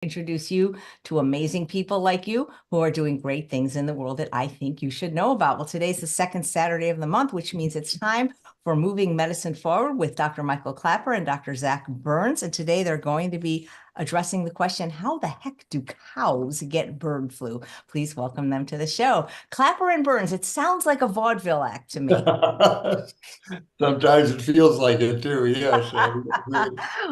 introduce you to amazing people like you who are doing great things in the world that I think you should know about. Well, today's the second Saturday of the month, which means it's time for Moving Medicine Forward with Dr. Michael Klaper and Dr. Zach Burns. And today they're going to be addressing the question, how the heck do cows get bird flu? Please welcome them to the show. Klaper and Burns, it sounds like a vaudeville act to me. Sometimes it feels like it too. Yes.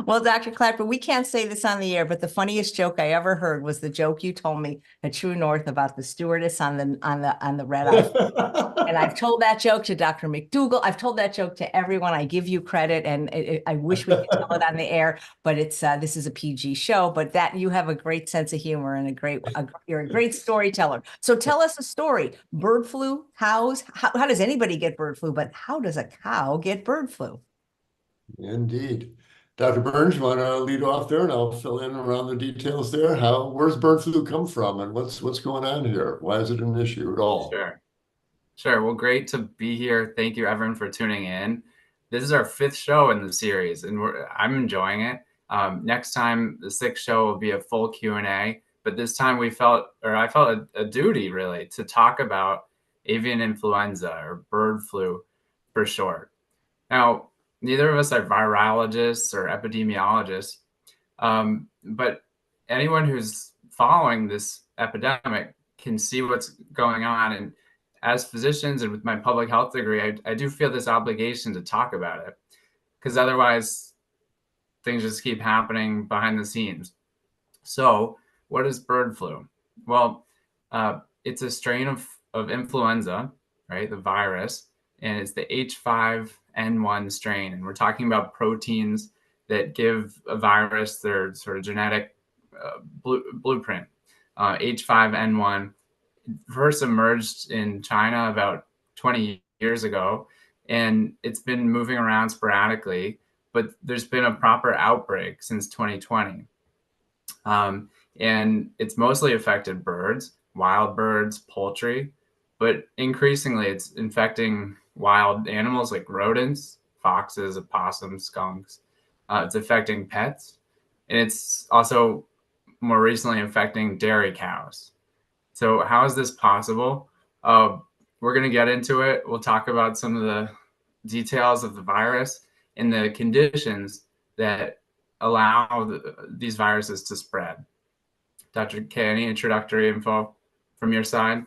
Well, Dr. Clapper, we can't say this on the air, but the funniest joke I ever heard was the joke you told me at True North about the stewardess on the red eye. And I've told that joke to Dr. McDougall. I've told that joke to everyone. I give you credit, and I wish we could tell it on the air, but it's this is a PG show. But that you have a great sense of humor and you're a great storyteller. So tell us a story. Bird flu, cows. How does anybody get bird flu? But how does a cow get bird flu? Indeed. Dr. Burns, you want to lead off there and I'll fill in around the details there? Where's bird flu come from and what's going on here? Why is it an issue at all? Sure. Sure. Well, great to be here. Thank you, everyone, for tuning in. This is our fifth show in the series, and I'm enjoying it. Next time, the sixth show will be a full Q&A, but this time I felt a duty, really, to talk about avian influenza, or bird flu for short. Now, neither of us are virologists or epidemiologists, but anyone who's following this epidemic can see what's going on. And as physicians and with my public health degree, I do feel this obligation to talk about it, because otherwise things just keep happening behind the scenes. So what is bird flu? Well, it's a strain of influenza, right? The virus, and it's the H5N1 strain. And we're talking about proteins that give a virus their sort of genetic blueprint. H5N1 first emerged in China about 20 years ago, and it's been moving around sporadically, but there's been a proper outbreak since 2020. And it's mostly affected birds, wild birds, poultry, but increasingly it's infecting wild animals like rodents, foxes, opossums, skunks. It's affecting pets, and it's also more recently affecting dairy cows. So how is this possible? We're going to get into it. We'll talk about some of the details of the virus and the conditions that allow these viruses to spread. Dr. K, any introductory info from your side?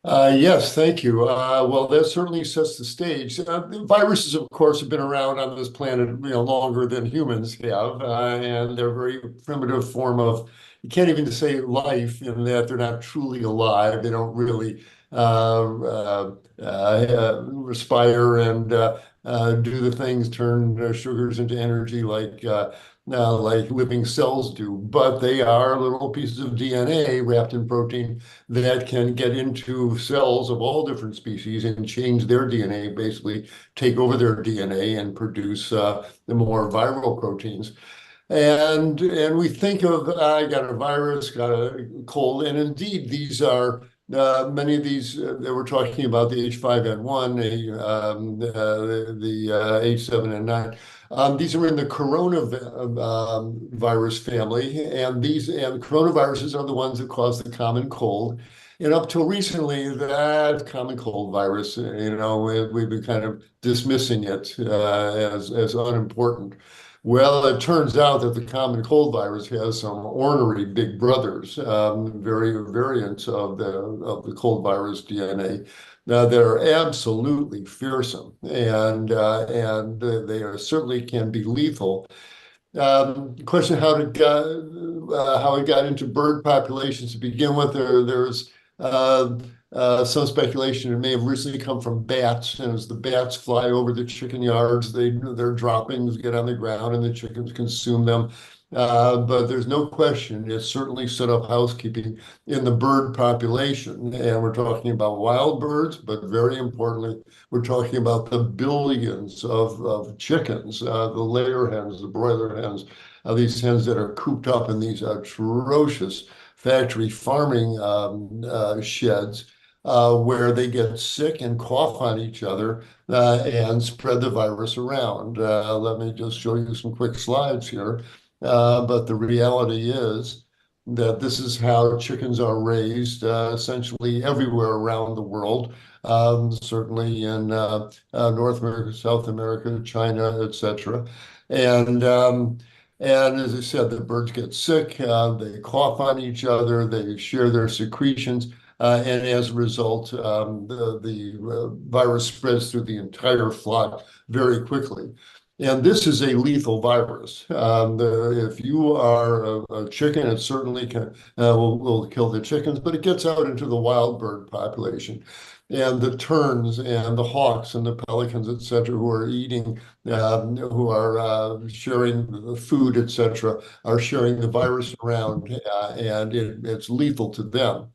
Yes, thank you. Well, that certainly sets the stage. Viruses, of course, have been around on this planet, longer than humans have, and they're a very primitive form of, you can't even say life in that they're not truly alive. They don't really respire and do the things, turn sugars into energy like living cells do, but they are little pieces of DNA wrapped in protein that can get into cells of all different species and change their DNA, basically take over their DNA and produce the more viral proteins. And we think of, I got a virus, got a cold, and indeed these are many of these that we're talking about, the H5N1, the H7N9. These are in the coronavirus family, and coronaviruses are the ones that cause the common cold. And up till recently, that common cold virus, we've been kind of dismissing it as unimportant. Well, it turns out that the common cold virus has some ornery big brothers, variants of the cold virus DNA. Now, they're absolutely fearsome, and they certainly can be lethal. Question how it got into bird populations to begin with. There's some speculation it may have recently come from bats, and as the bats fly over the chicken yards, their droppings get on the ground and the chickens consume them. But there's no question it certainly set up housekeeping in the bird population. And we're talking about wild birds, but very importantly, we're talking about the billions of chickens, the layer hens, the broiler hens, these hens that are cooped up in these atrocious factory farming sheds. Where they get sick and cough on each other and spread the virus around. Let me just show you some quick slides here. But the reality is that this is how chickens are raised essentially everywhere around the world, certainly in North America, South America, China, etc. And and as I said, the birds get sick, they cough on each other, they share their secretions, and as a result, the virus spreads through the entire flock very quickly. And this is a lethal virus. If you are a chicken, it certainly will kill the chickens, but it gets out into the wild bird population. And the terns and the hawks and the pelicans, et cetera, who are eating, who are sharing the food, et cetera, are sharing the virus around, and it's lethal to them.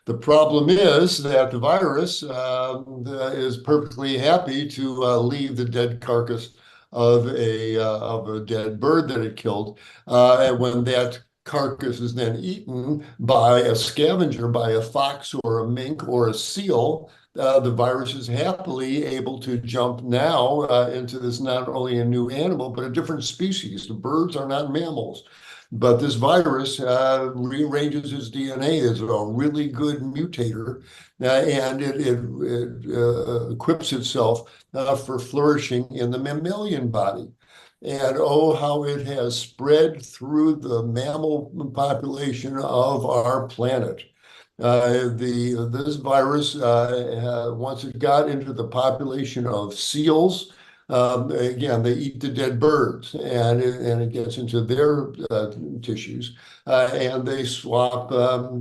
The problem is that the virus is perfectly happy to leave the dead carcass of a dead bird that it killed, and when that carcass is then eaten by a scavenger, by a fox or a mink or a seal, the virus is happily able to jump now into this not only a new animal, but a different species. The birds are not mammals. But this virus rearranges its DNA as a really good mutator, and it equips itself for flourishing in the mammalian body. And oh, how it has spread through the mammal population of our planet. This virus, once it got into the population of seals, again, they eat the dead birds, and it gets into their tissues, and they swap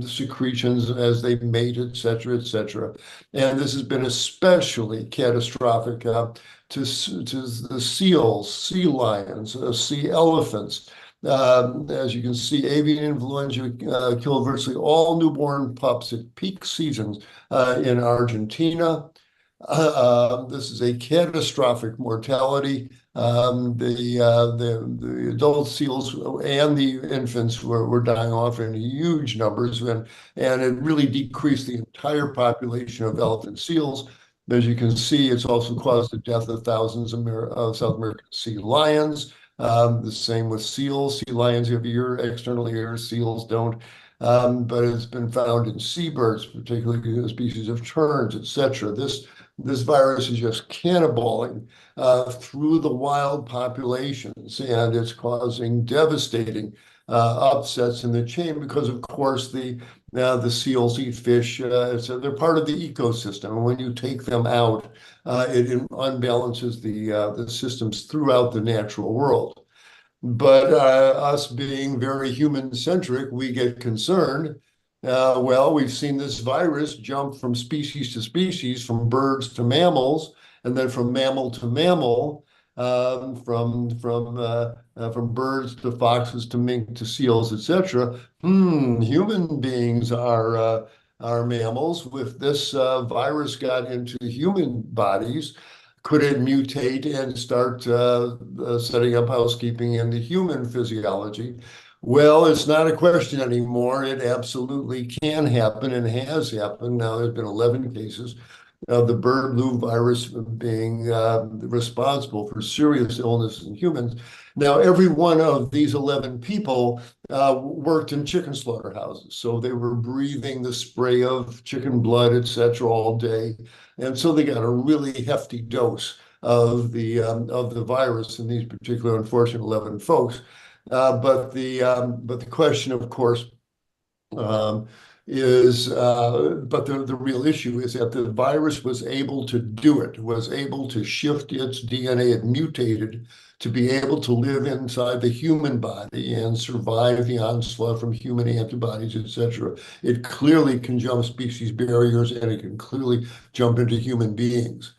secretions as they mate, et cetera, et cetera. And this has been especially catastrophic to the seals, sea lions, sea elephants. As you can see, avian influenza killed virtually all newborn pups at peak seasons in Argentina. This is a catastrophic mortality. The adult seals and the infants were dying off in huge numbers, and it really decreased the entire population of elephant seals. As you can see, it's also caused the death of thousands of South American sea lions. The same with seals. Sea lions have external ears, seals don't. But it's been found in seabirds, particularly species of terns, etc. This virus is just canniballing through the wild populations, and it's causing devastating upsets in the chain because, of course, the seals eat fish, so they're part of the ecosystem. And when you take them out, it unbalances the systems throughout the natural world. But us being very human-centric, we get concerned. Well, we've seen this virus jump from species to species, from birds to mammals, and then from mammal to mammal, from birds to foxes to mink to seals, etc. Human beings are mammals. If this virus got into human bodies, could it mutate and start setting up housekeeping in the human physiology? Well, it's not a question anymore. It absolutely can happen and has happened. Now, there's been 11 cases of the bird flu virus being responsible for serious illness in humans. Now, every one of these 11 people worked in chicken slaughterhouses. So they were breathing the spray of chicken blood, et cetera, all day. And so they got a really hefty dose of the virus in these particular unfortunate 11 folks. But the question, of course, is but the real issue is that the virus was able to do it, was able to shift its DNA. It mutated to be able to live inside the human body and survive the onslaught from human antibodies, etc. It clearly can jump species barriers, and it can clearly jump into human beings.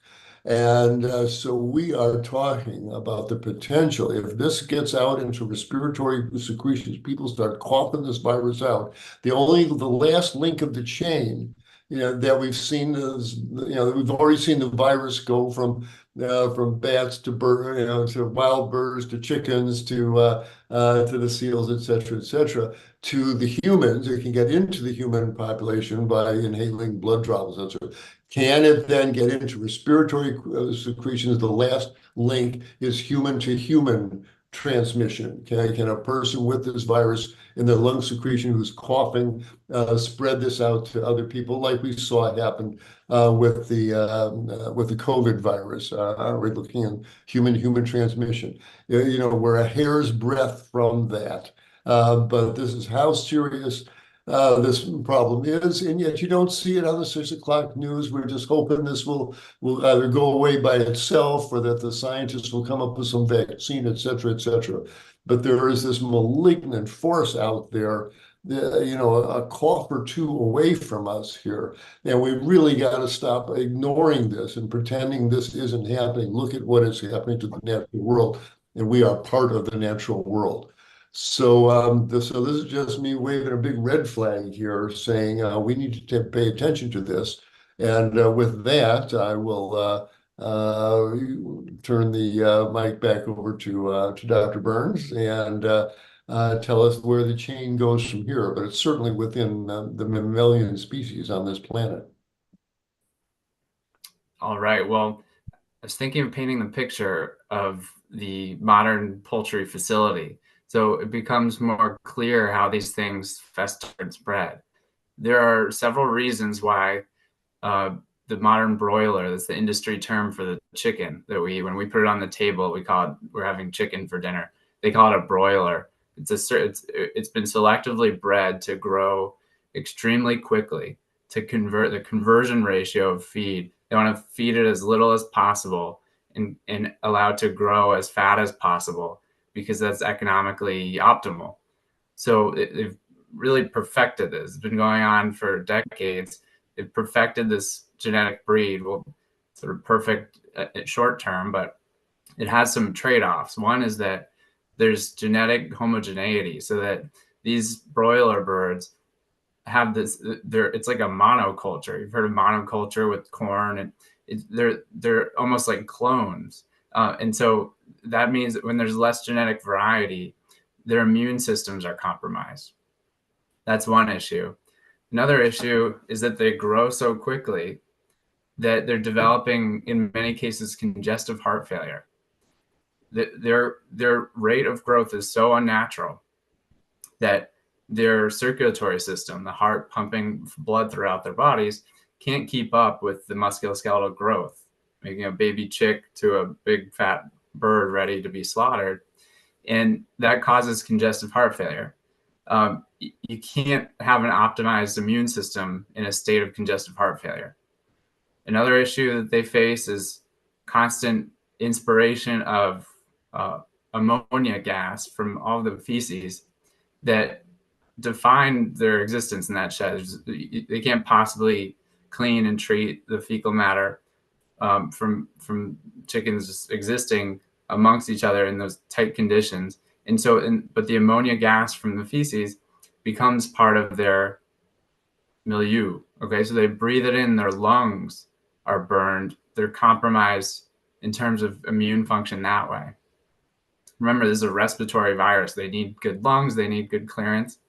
And so we are talking about the potential. If this gets out into respiratory secretions, people start coughing this virus out. The last link of the chain, that we've seen is, we've already seen the virus go from bats to to wild birds to chickens to the seals, et cetera, to the humans. It can get into the human population by inhaling blood droplets, et cetera. Can it then get into respiratory secretions? The last link is human to human transmission? Can a person with this virus in their lung secretion who's coughing spread this out to other people, like we saw happen with the COVID virus? We're looking at human transmission. You know, we're a hair's breadth from that. But this is how serious this problem is, and yet you don't see it on the 6 o'clock news. We're just hoping this will either go away by itself, or that the scientists will come up with some vaccine, et cetera, et cetera. But there is this malignant force out there, you know, a cough or two away from us here. And we really got to stop ignoring this and pretending this isn't happening. Look at what is happening to the natural world, and we are part of the natural world. So, this is just me waving a big red flag here, saying we need to pay attention to this. And with that, I will turn the mic back over to Dr. Burns and tell us where the chain goes from here. But it's certainly within the mammalian species on this planet. All right. Well, I was thinking of painting the picture of the modern poultry facility, so it becomes more clear how these things fester and spread. There are several reasons why the modern broiler, that's the industry term for the chicken that we eat. When we put it on the table, we call it, we're having chicken for dinner. They call it a broiler. It's been selectively bred to grow extremely quickly, to convert the conversion ratio of feed. They want to feed it as little as possible and allow it to grow as fat as possible, because that's economically optimal. So they've really perfected this. It's been going on for decades. They've perfected this genetic breed. Well, sort of perfect at short term, but it has some trade-offs. One is that there's genetic homogeneity, so that these broiler birds have this, it's like a monoculture. You've heard of monoculture with corn, and they're almost like clones. And so that means that when there's less genetic variety, their immune systems are compromised. That's one issue. Another issue is that they grow so quickly that they're developing, in many cases, congestive heart failure. Their rate of growth is so unnatural that their circulatory system, the heart pumping blood throughout their bodies, can't keep up with the musculoskeletal growth, making a baby chick to a big fat bird ready to be slaughtered. And that causes congestive heart failure. You can't have an optimized immune system in a state of congestive heart failure. Another issue that they face is constant inspiration of ammonia gas from all the feces that define their existence in that shed. They can't possibly clean and treat the fecal matter from chickens just existing amongst each other in those tight conditions. And so, but the ammonia gas from the feces becomes part of their milieu. Okay, so they breathe it in, their lungs are burned, they're compromised in terms of immune function that way. Remember, this is a respiratory virus. They need good lungs, they need good clearance.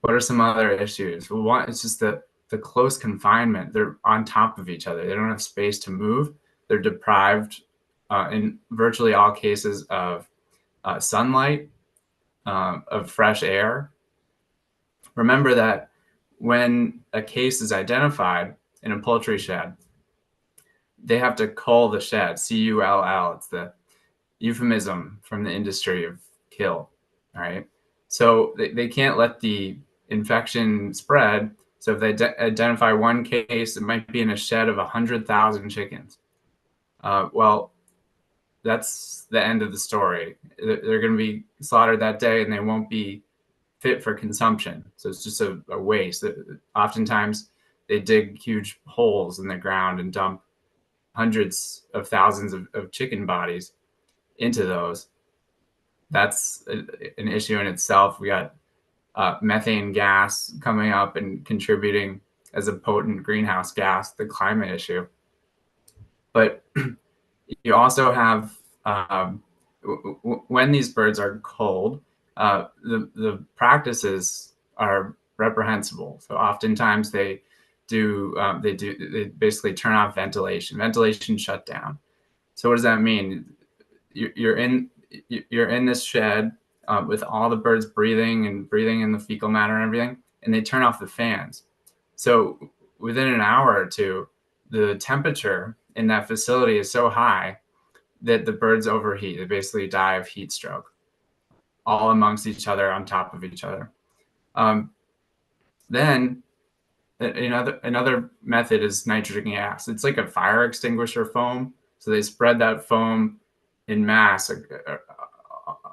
What are some other issues? Well, one, it's just the close confinement. They're on top of each other. They don't have space to move. They're deprived in virtually all cases of sunlight, of fresh air. Remember that when a case is identified in a poultry shed, they have to cull the shed, C-U-L-L. It's the euphemism from the industry of kill, all right? So they can't let the infection spread. So if they identify one case, it might be in a shed of 100,000 chickens. Well, that's the end of the story. They're going to be slaughtered that day, and they won't be fit for consumption. So it's just a waste. Oftentimes, they dig huge holes in the ground and dump hundreds of thousands of chicken bodies into those. That's an issue in itself. We got methane gas coming up and contributing as a potent greenhouse gas, the climate issue. But you also have, when these birds are culled, the practices are reprehensible. So oftentimes they basically turn off ventilation shut down. So what does that mean? You're in you're in this shed with all the birds breathing in the fecal matter and everything, and they turn off the fans. So within an hour or two, the temperature in that facility is so high that the birds overheat. They basically die of heat stroke, all amongst each other, on top of each other. Then another method is nitrogen gas. It's like a fire extinguisher foam. So they spread that foam in mass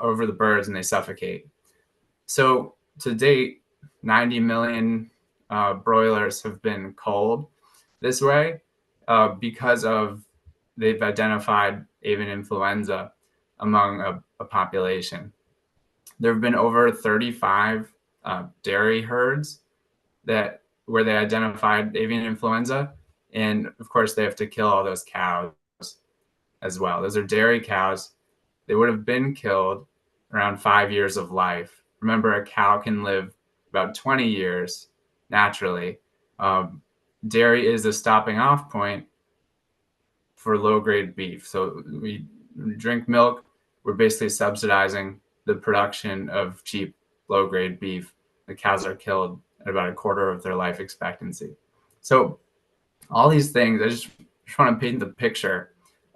over the birds and they suffocate. So to date, 90 million broilers have been culled this way because they've identified avian influenza among a population. There have been over 35 dairy herds where they identified avian influenza, and of course they have to kill all those cows as well. Those are dairy cows. They would have been killed around 5 years of life. Remember, a cow can live about 20 years naturally. Dairy is a stopping off point for low-grade beef. So we drink milk, we're basically subsidizing the production of cheap low-grade beef. The cows are killed at about a quarter of their life expectancy. So all these things, I just want to paint the picture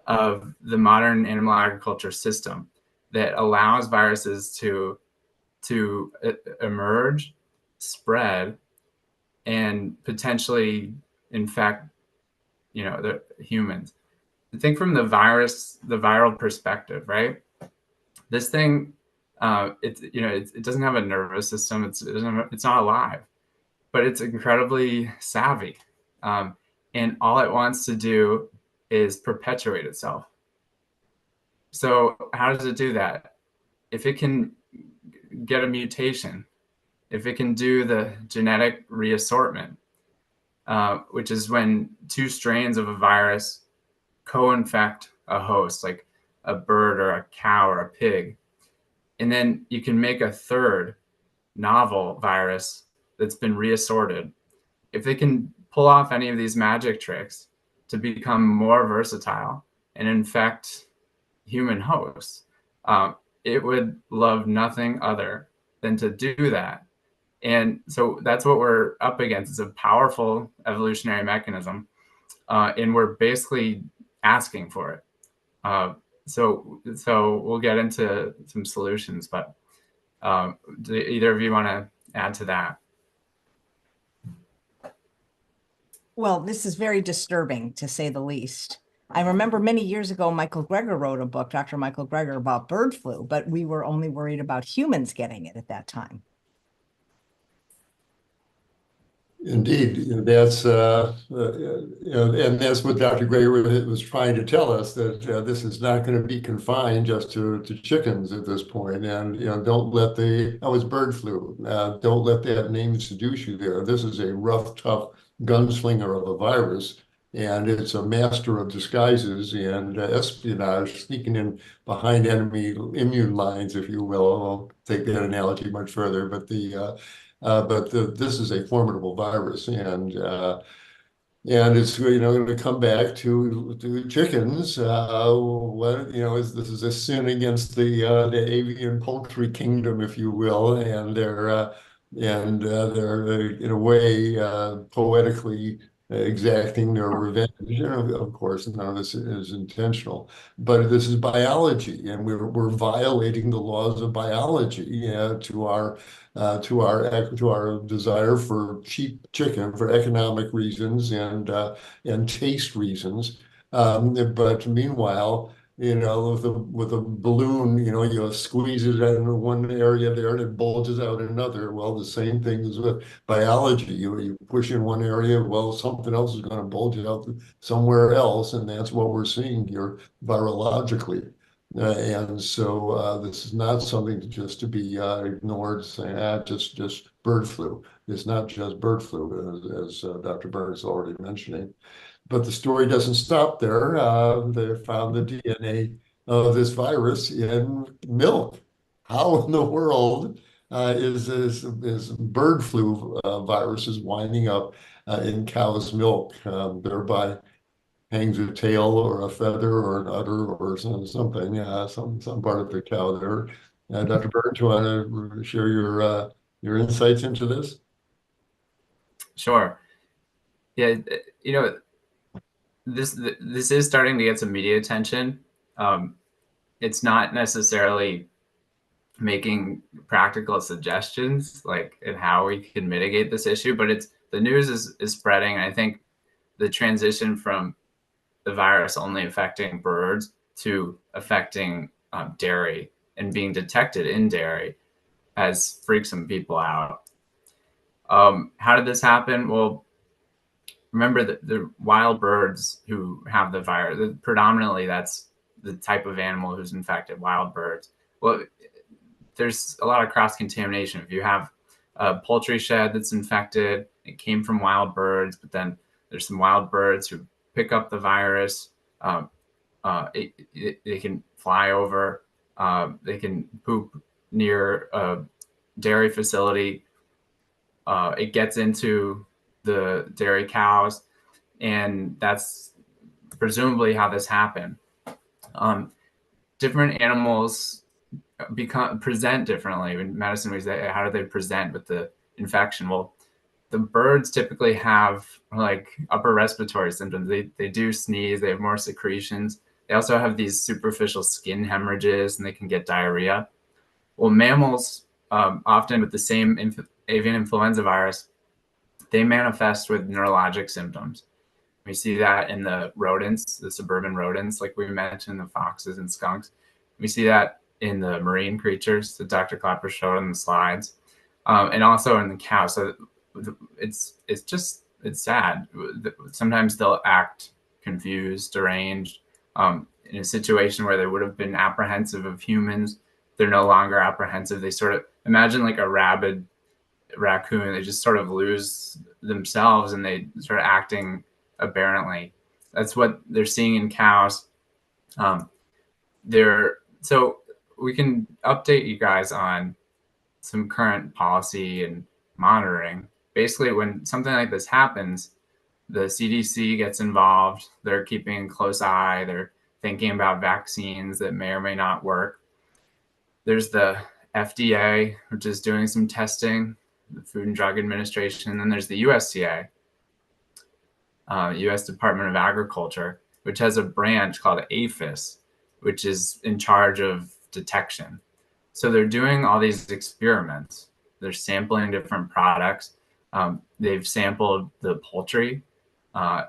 of the modern animal agriculture system that allows viruses to emerge, spread, and potentially infect, the humans. Think from the viral perspective, right? This thing, it doesn't have a nervous system. It's not alive, but it's incredibly savvy, and all it wants to do is perpetuate itself. So how does it do that? If it can get a mutation, if it can do the genetic reassortment, which is when two strains of a virus co-infect a host, like a bird or a cow or a pig, and then you can make a third novel virus that's been reassorted. If they can pull off any of these magic tricks to become more versatile and infect human hosts, it would love nothing other than to do that. And so that's what we're up against. It's a powerful evolutionary mechanism, and we're basically asking for it. So we'll get into some solutions, but do either of you want to add to that? Well, this is very disturbing, to say the least. I remember many years ago, Michael Greger wrote a book, Dr. Michael Greger, about bird flu, but we were only worried about humans getting it at that time. Indeed, that's and that's what Dr. Greger was trying to tell us, that this is not going to be confined just to chickens at this point. And don't let that was bird flu. Don't let that name seduce you there. This is a rough, tough gunslinger of a virus, and it's a master of disguises and espionage, sneaking in behind enemy immune lines, if you will. I won't take that analogy much further, but this is a formidable virus, and it's going to come back to chickens. This is a sin against the avian poultry kingdom, if you will, and they're in a way poetically exacting their revenge. Of course, none of this is intentional, but this is biology, and we're violating the laws of biology to our desire for cheap chicken for economic reasons and taste reasons. But meanwhile, with a balloon, you squeeze it in one area there and it bulges out another. Well, the same thing is with biology. You push in one area, well, something else is going to bulge out somewhere else, and that's what we're seeing here virologically. And so this is not something just to be ignored, saying, just bird flu. It's not just bird flu, as Dr. Burns is already mentioning. But the story doesn't stop there. They found the DNA of this virus in milk. How in the world is bird flu viruses winding up in cow's milk, thereby hangs a tail or a feather or an udder or something, some part of the cow there. Dr. Burns, you want to share your insights into this? Sure. Yeah, you know, this is starting to get some media attention. It's not necessarily making practical suggestions like in how we can mitigate this issue, but the news is spreading. And I think the transition from the virus only affecting birds to affecting dairy and being detected in dairy has freaked some people out. How did this happen? Well, remember that the wild birds who have the virus, predominantly that's the type of animal who's infected, wild birds. Well, there's a lot of cross-contamination. If you have a poultry shed that's infected, it came from wild birds, but then there's some wild birds who pick up the virus. They can fly over, they can poop near a dairy facility. It gets into the dairy cows, and that's presumably how this happened. Different animals present differently. In medicine, we say, how do they present with the infection? Well, the birds typically have like upper respiratory symptoms. They do sneeze, they have more secretions. They also have these superficial skin hemorrhages, and they can get diarrhea. Well, mammals, often with the same avian influenza virus, they manifest with neurologic symptoms. We see that in the rodents, the suburban rodents, like we mentioned, the foxes and skunks. We see that in the marine creatures that Dr. Klaper showed on the slides, and also in the cows. So it's sad. Sometimes they'll act confused, deranged, in a situation where they would have been apprehensive of humans. They're no longer apprehensive. They sort of imagine like a rabid raccoon. They just sort of lose themselves and they start acting aberrantly. That's what they're seeing in cows. So we can update you guys on some current policy and monitoring. Basically, when something like this happens, the CDC gets involved. They're keeping a close eye. They're thinking about vaccines that may or may not work. There's the FDA, which is doing some testing, the Food and Drug Administration, and then there's the USDA, U.S. Department of Agriculture, which has a branch called APHIS, which is in charge of detection. So they're doing all these experiments. They're sampling different products. They've sampled the poultry. You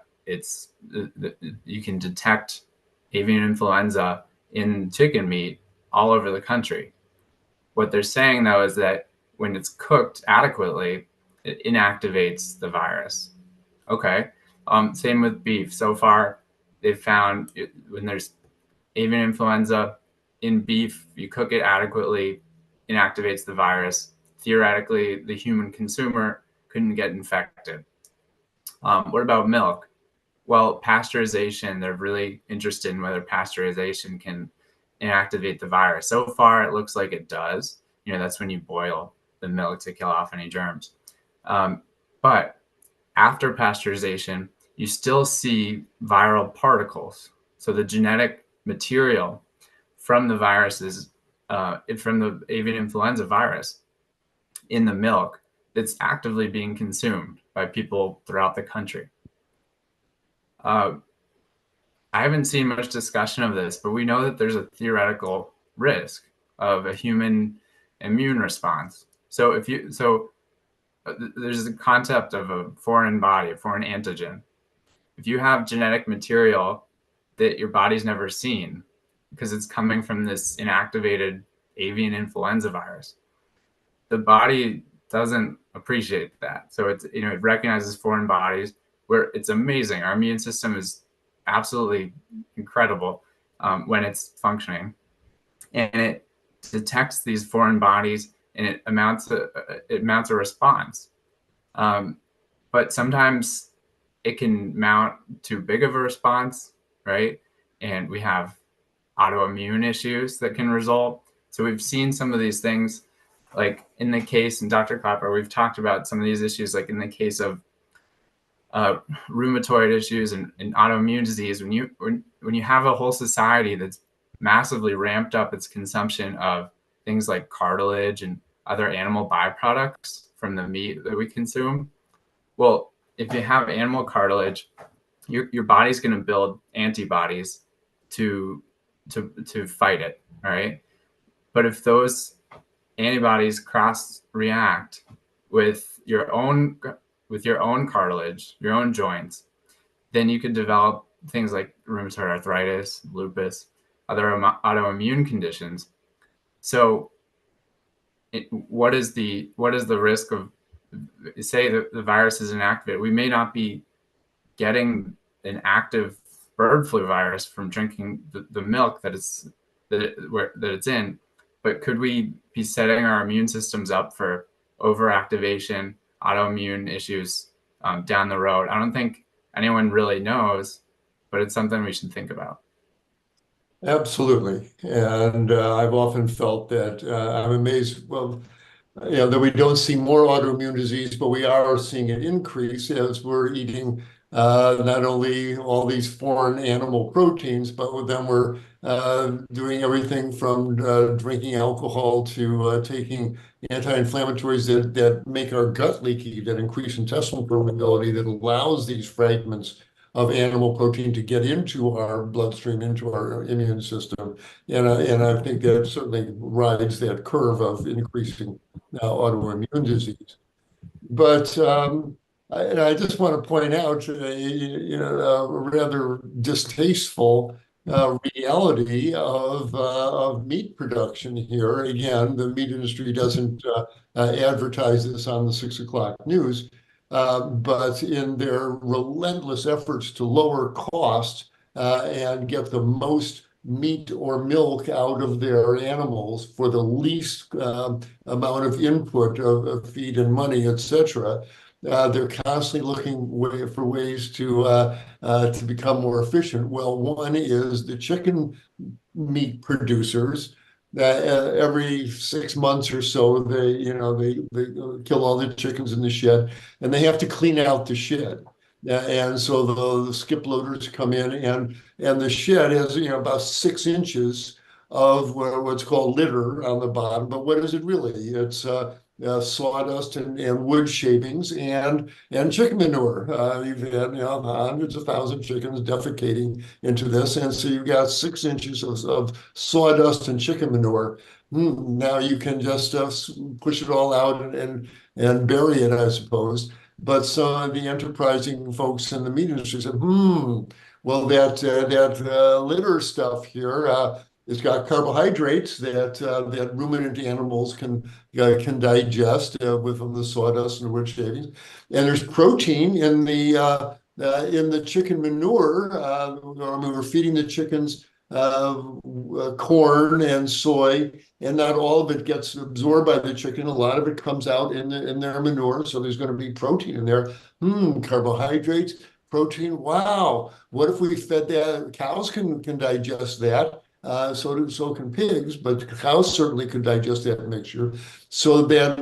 can detect avian influenza in chicken meat all over the country. What they're saying, though, is that when it's cooked adequately, it inactivates the virus. Okay. Same with beef. So far, they've found when there's avian influenza in beef, you cook it adequately, inactivates the virus. Theoretically, the human consumer couldn't get infected. What about milk? Well, pasteurization, they're really interested in whether pasteurization can inactivate the virus. So far, it looks like it does. That's when you boil the milk to kill off any germs. But after pasteurization, you still see viral particles. So the genetic material from the viruses, from the avian influenza virus in the milk that's actively being consumed by people throughout the country. I haven't seen much discussion of this, but we know that there's a theoretical risk of a human immune response. So there's the concept of a foreign body, a foreign antigen. If you have genetic material that your body's never seen because it's coming from this inactivated avian influenza virus, the body doesn't appreciate that. So it recognizes foreign bodies where it's amazing. Our immune system is absolutely incredible when it's functioning, and it detects these foreign bodies and it mounts a response. But sometimes it can mount too big of a response, right? And we have autoimmune issues that can result. So we've seen some of these things, like in the case, and Dr. Klaper, we've talked about some of these issues, like in the case of rheumatoid issues and autoimmune disease, when you have a whole society that's massively ramped up its consumption of things like cartilage and other animal byproducts from the meat that we consume, well, if you have animal cartilage, your body's going to build antibodies to fight it, all right? But if those antibodies cross react with your own cartilage, your own joints, then you could develop things like rheumatoid arthritis, lupus, other autoimmune conditions. So what is the risk of, say the virus is inactive? We may not be getting an active bird flu virus from drinking the milk that it's in, but could we be setting our immune systems up for overactivation, autoimmune issues down the road? I don't think anyone really knows, but it's something we should think about. Absolutely. And I've often felt that I'm amazed, well, that we don't see more autoimmune disease, but we are seeing it increase as we're eating not only all these foreign animal proteins, but then we're doing everything from drinking alcohol to taking anti-inflammatories that make our gut leaky, that increase intestinal permeability, that allows these fragments of animal protein to get into our bloodstream, into our immune system. And I think that certainly rides that curve of increasing autoimmune disease. But I just want to point out, a rather distasteful reality of meat production here. Again, the meat industry doesn't advertise this on the 6 o'clock news, but in their relentless efforts to lower costs and get the most meat or milk out of their animals for the least amount of input of feed and money, etc. They're constantly looking for ways to become more efficient. Well, one is the chicken meat producers. Every 6 months or so, they kill all the chickens in the shed, and they have to clean out the shed. And so the skip loaders come in, and the shed has about 6 inches of what's called litter on the bottom. But what is it really? It's sawdust and wood shavings and chicken manure. You've had hundreds of thousands of chickens defecating into this, and so you've got 6 inches of sawdust and chicken manure. Now you can just push it all out and bury it, I suppose. But some of the enterprising folks in the meat industry said, well, that litter stuff here, it's got carbohydrates that ruminant animals can digest from the sawdust and wood shavings, and there's protein in the chicken manure. We're feeding the chickens corn and soy, and not all of it gets absorbed by the chicken. A lot of it comes out in their manure, so there's going to be protein in there. Carbohydrates, protein. Wow, what if we fed that? Cows can digest that. So can pigs, but cows certainly could digest that mixture. So the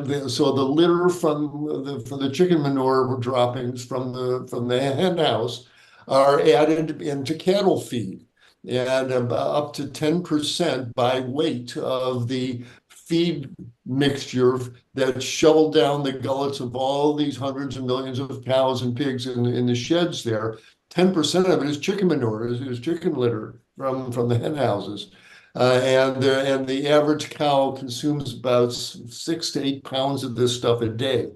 litter from the chicken manure droppings from the hen house are added into cattle feed, and up to 10% by weight of the feed mixture that's shoveled down the gullets of all these hundreds of millions of cows and pigs in the sheds there. 10% of it is chicken manure, is chicken litter from the hen houses. And the average cow consumes about 6 to 8 pounds of this stuff a day.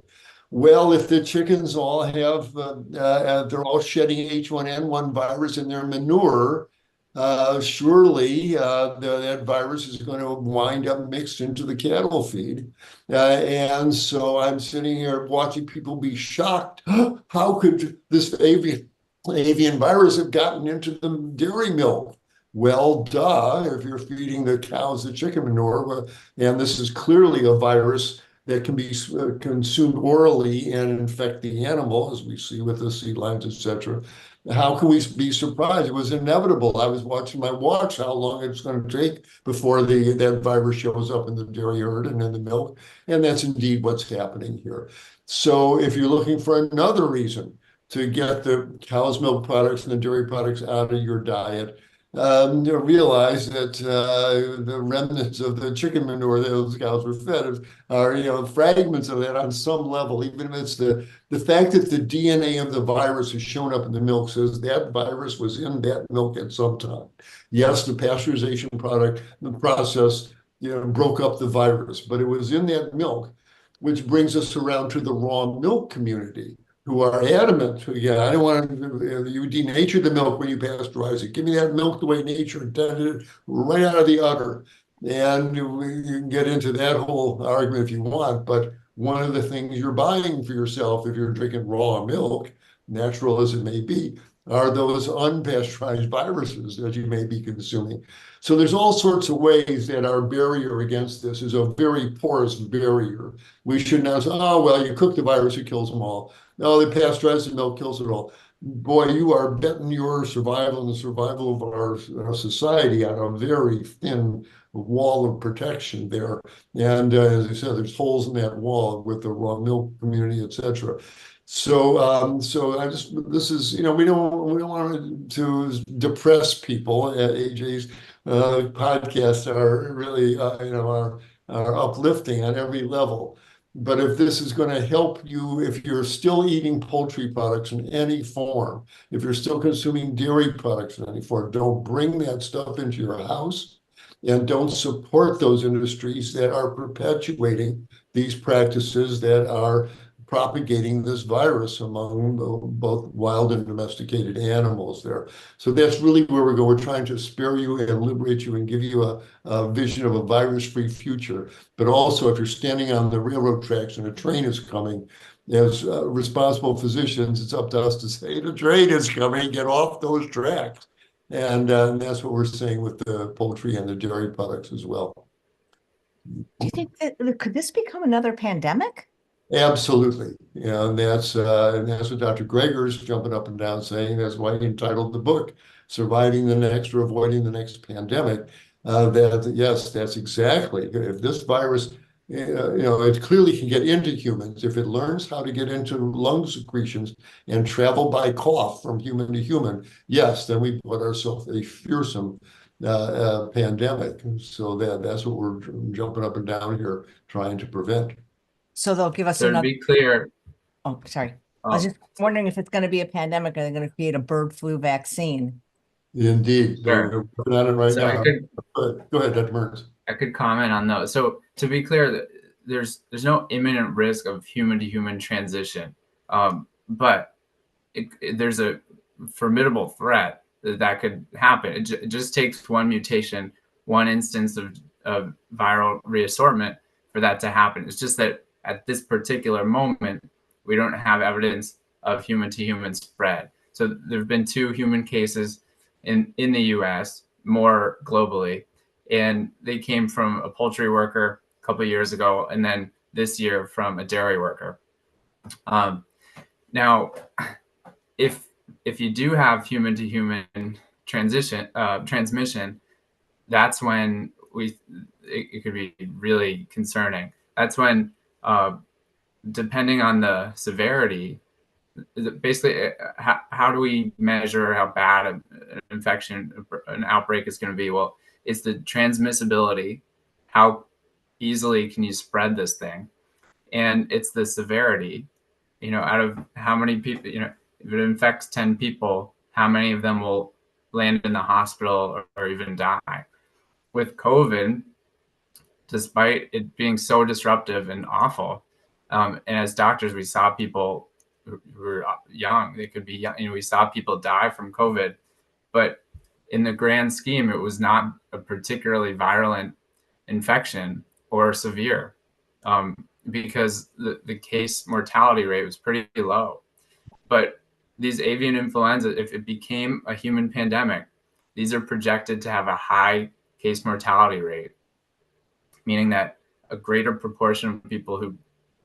Well, if the chickens all have, they're all shedding H1N1 virus in their manure, surely that virus is going to wind up mixed into the cattle feed. And so I'm sitting here watching people be shocked. How could this avian virus have gotten into the dairy milk? Well, duh, if you're feeding the cows the chicken manure, and this is clearly a virus that can be consumed orally and infect the animal, as we see with the sea lions, etc. How can we be surprised? It was inevitable. I was watching my watch how long it's going to take before that virus shows up in the dairy herd and in the milk, and that's indeed what's happening here. So if you're looking for another reason to get the cow's milk products and the dairy products out of your diet. Realize that the remnants of the chicken manure that those cows were fed are fragments of that on some level, even if it's the fact that the DNA of the virus has shown up in the milk says that virus was in that milk at some time. Yes, the pasteurization product, the process, broke up the virus, but it was in that milk, which brings us around to the raw milk community, who are adamant, again, I don't want you denature the milk when you pasteurize it. Give me that milk the way nature intended it, right out of the udder. And you can get into that whole argument if you want, but one of the things you're buying for yourself if you're drinking raw milk, natural as it may be, are those unpasteurized viruses that you may be consuming. So there's all sorts of ways that our barrier against this is a very porous barrier. We should not say, oh, well, you cook the virus, it kills them all. No, the pasteurized milk kills it all. Boy, you are betting your survival and the survival of our society on a very thin wall of protection there. And as I said, there's holes in that wall with the raw milk community, et cetera. So this is, we don't want to depress people. AJ's podcasts are really, are uplifting on every level. But if this is going to help you, if you're still eating poultry products in any form, if you're still consuming dairy products in any form, don't bring that stuff into your house and don't support those industries that are perpetuating these practices that are propagating this virus among both wild and domesticated animals there. So that's really where we go. We're trying to spare you and liberate you and give you a vision of a virus-free future. But also, if you're standing on the railroad tracks and a train is coming, as responsible physicians, it's up to us to say, the train is coming, get off those tracks. And that's what we're saying with the poultry and the dairy products as well. Do you think that could this become another pandemic? Absolutely. And that's what Dr. Greger's jumping up and down saying. That's why he entitled the book, Surviving the Next or Avoiding the Next Pandemic. Yes, that's exactly. If this virus, it clearly can get into humans. If it learns how to get into lung secretions and travel by cough from human to human, yes, then we put ourselves a fearsome pandemic. So that's what we're jumping up and down here trying to prevent. So they'll give us So to another. be clear, Oh, sorry. I was just wondering if it's going to be a pandemic, are they going to create a bird flu vaccine? Indeed. Sure. They're working on it right so now. Go ahead, Dr. Burns. I could comment on those. So to be clear, there's no imminent risk of human to human transition, but there's a formidable threat that could happen. It just takes one mutation, one instance of viral reassortment for that to happen. It's just that at this particular moment, we don't have evidence of human to human spread. So there have been 2 human cases in the US, more globally, and they came from a poultry worker a couple of years ago, and then this year from a dairy worker. Now, if you do have human to human transmission, that's when it could be really concerning. That's when, depending on the severity, basically, how do we measure how bad an infection, an outbreak is going to be? Well, it's the transmissibility. How easily can you spread this thing? And it's the severity. Out of how many people, if it infects 10 people, how many of them will land in the hospital or even die? With COVID, despite it being so disruptive and awful, and as doctors, we saw people who were young. They could be young. We saw people die from COVID, but in the grand scheme, it was not a particularly virulent infection or severe, because the case mortality rate was pretty low. But these avian influenza, if it became a human pandemic, these are projected to have a high case mortality rate, meaning that a greater proportion of people who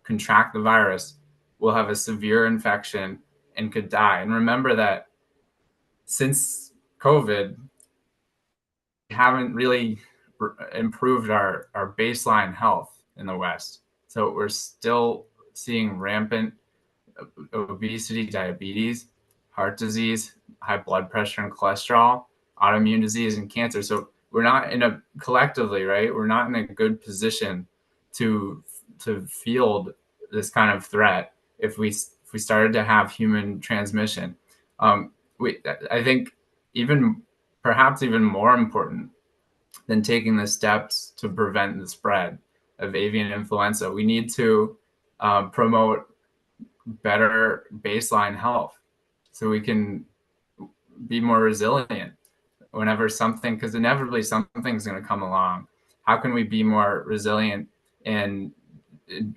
contract the virus will have a severe infection and could die. And remember that since COVID, we haven't really improved our baseline health in the West. So we're still seeing rampant obesity, diabetes, heart disease, high blood pressure and cholesterol, autoimmune disease, and cancer. So we're not collectively, right? We're not in a good position to field this kind of threat if we started to have human transmission. I think perhaps even more important than taking the steps to prevent the spread of avian influenza, we need to promote better baseline health so we can be more resilient whenever because inevitably something's going to come along. How can we be more resilient and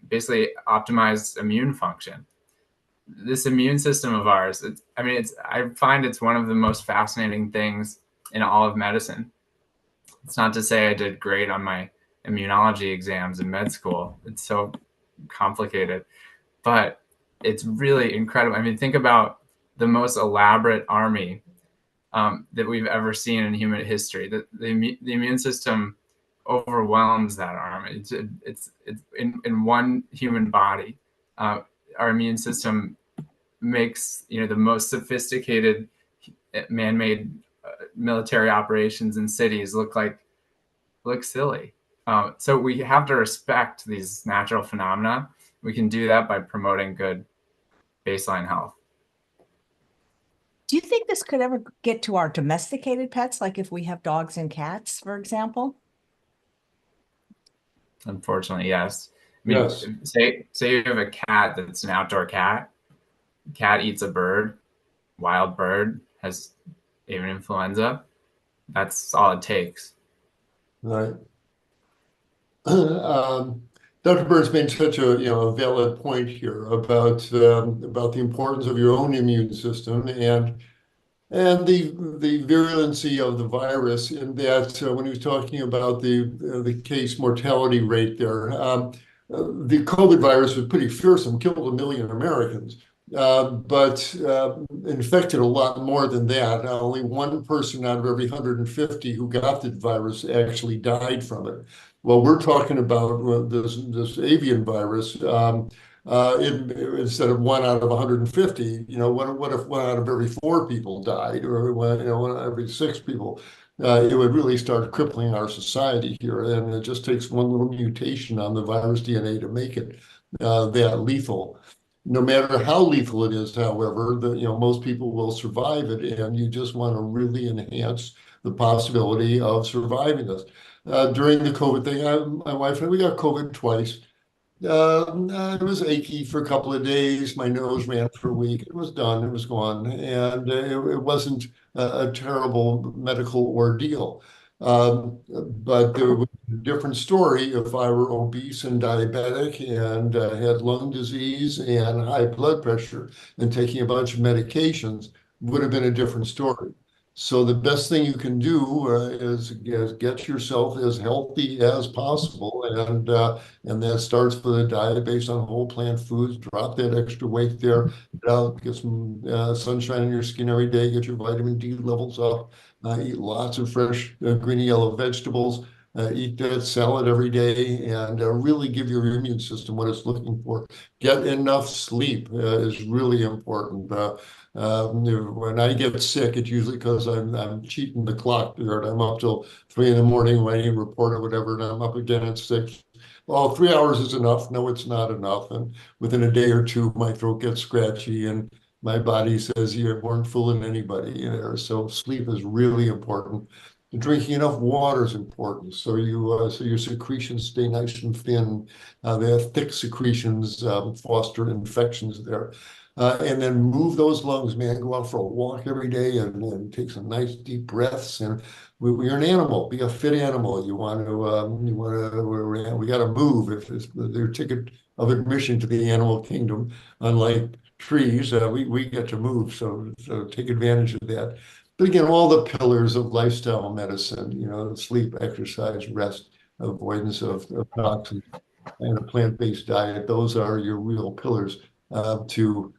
basically optimize immune function? This immune system of ours, I find it's one of the most fascinating things in all of medicine. It's not to say I did great on my immunology exams in med school. It's so complicated, but it's really incredible. I mean, think about the most elaborate army that we've ever seen in human history. The immune system overwhelms that army. It's in one human body. Our immune system makes the most sophisticated man-made military operations in cities look silly. So we have to respect these natural phenomena. We can do that by promoting good baseline health. Do you think this could ever get to our domesticated pets, like if we have dogs and cats, for example? Unfortunately, yes. I mean, Yes. say you have a cat that's an outdoor cat. Cat eats a bird, wild bird, has avian influenza. That's all it takes. Right. Dr. Burns made such a valid point here about the importance of your own immune system and the virulency of the virus, in that when he was talking about the case mortality rate there, the COVID virus was pretty fearsome, killed 1 million Americans, but infected a lot more than that. Only one person out of every 150 who got the virus actually died from it. Well, we're talking about this avian virus. Instead of 1 out of 150, what if 1 out of every 4 people died, or 1 out of every 6 people? It would really start crippling our society here, and it just takes one little mutation on the virus DNA to make it that lethal. No matter how lethal it is, however, most people will survive it, and you just want to really enhance the possibility of surviving this. During the COVID thing, my wife and I, we got COVID twice. It was achy for a couple of days. My nose ran for a week. It was done. It was gone. And it wasn't a terrible medical ordeal. But there was a different story if I were obese and diabetic and had lung disease and high blood pressure and taking a bunch of medications, would have been a different story. So the best thing you can do is get yourself as healthy as possible, and that starts with a diet based on whole plant foods. Drop that extra weight there. Get some sunshine in your skin every day. Get your vitamin D levels up. Eat lots of fresh green and yellow vegetables. Eat that salad every day, and really give your immune system what it's looking for. Get enough sleep is really important. When I get sick, it's usually because I'm cheating the clock there, and I'm up till 3 in the morning writing a report or whatever, and I'm up again at 6. Well, 3 hours is enough. No, it's not enough. And within a day or two, my throat gets scratchy, and my body says you weren't fooling anybody there. So sleep is really important. Drinking enough water is important, so your secretions stay nice and thin. They have thick secretions, foster infections there. And then move those lungs, man. Go out for a walk every day and take some nice deep breaths. And you're an animal. Be a fit animal. We got to move. If it's their ticket of admission to the animal kingdom, unlike trees, we get to move. So take advantage of that. But again, all the pillars of lifestyle medicine, sleep, exercise, rest, avoidance of toxins, and a plant-based diet, those are your real pillars to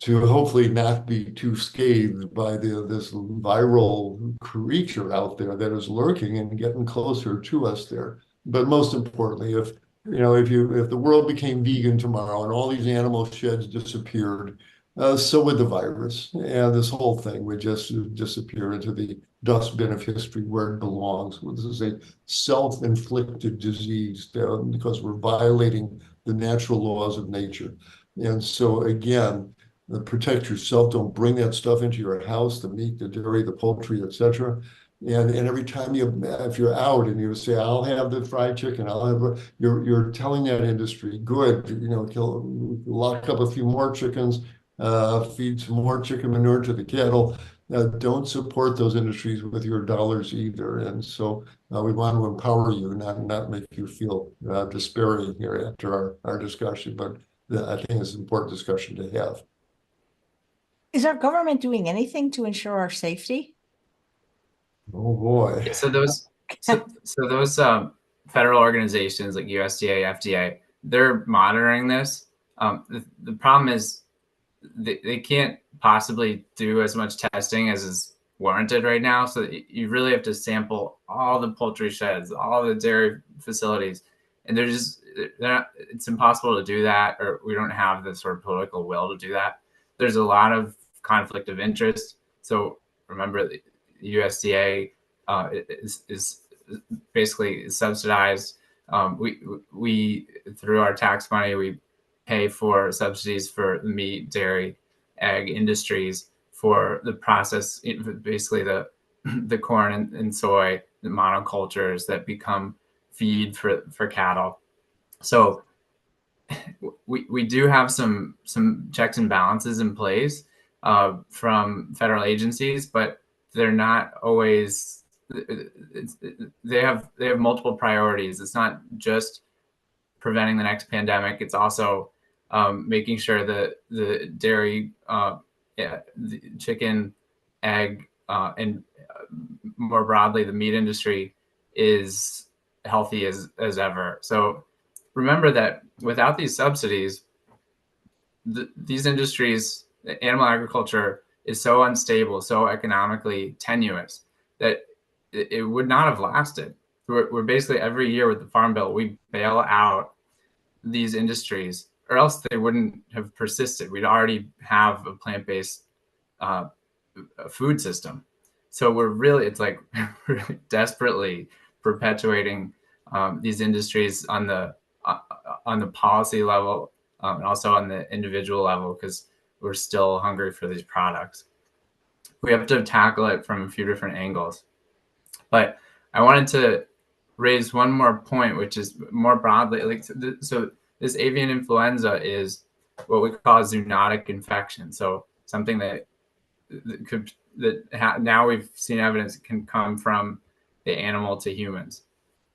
hopefully not be too scathed by this viral creature out there that is lurking and getting closer to us there. But most importantly, if the world became vegan tomorrow and all these animal sheds disappeared, so would the virus, and this whole thing would just disappear into the dustbin of history where it belongs. This is a self-inflicted disease because we're violating the natural laws of nature. And so again, protect yourself. Don't bring that stuff into your house, the meat, the dairy, the poultry, etc. And every time if you're out and you say, I'll have the fried chicken, you're telling that industry, good, lock up a few more chickens, feed some more chicken manure to the cattle. Don't support those industries with your dollars either. And so we want to empower you, not make you feel despairing here after our discussion. But I think it's an important discussion to have. Is our government doing anything to ensure our safety? Oh boy. So those federal organizations like USDA, FDA, they're monitoring this. The problem is they can't possibly do as much testing as is warranted right now. So you really have to sample all the poultry sheds, all the dairy facilities, and it's impossible to do that, or we don't have the sort of political will to do that. There's a lot of conflict of interest. So remember, the USDA is basically subsidized. We through our tax money, we pay for subsidies for the meat, dairy, egg industries for the process, basically the corn and soy, the monocultures that become feed for cattle. So we do have some checks and balances in place from federal agencies, but they're not always. They have multiple priorities. It's not just preventing the next pandemic. It's also making sure that the dairy, the chicken, egg, and more broadly the meat industry is healthy as ever. So remember that without these subsidies, these industries, animal agriculture is so unstable, so economically tenuous that it would not have lasted. We're basically every year with the Farm Bill, we bail out these industries, or else they wouldn't have persisted. We'd already have a plant-based food system. So it's like really desperately perpetuating these industries on the policy level and also on the individual level, because we're still hungry for these products. We have to tackle it from a few different angles. But I wanted to raise one more point, which is more broadly, so this avian influenza is what we call a zoonotic infection. So something that now we've seen evidence can come from the animal to humans.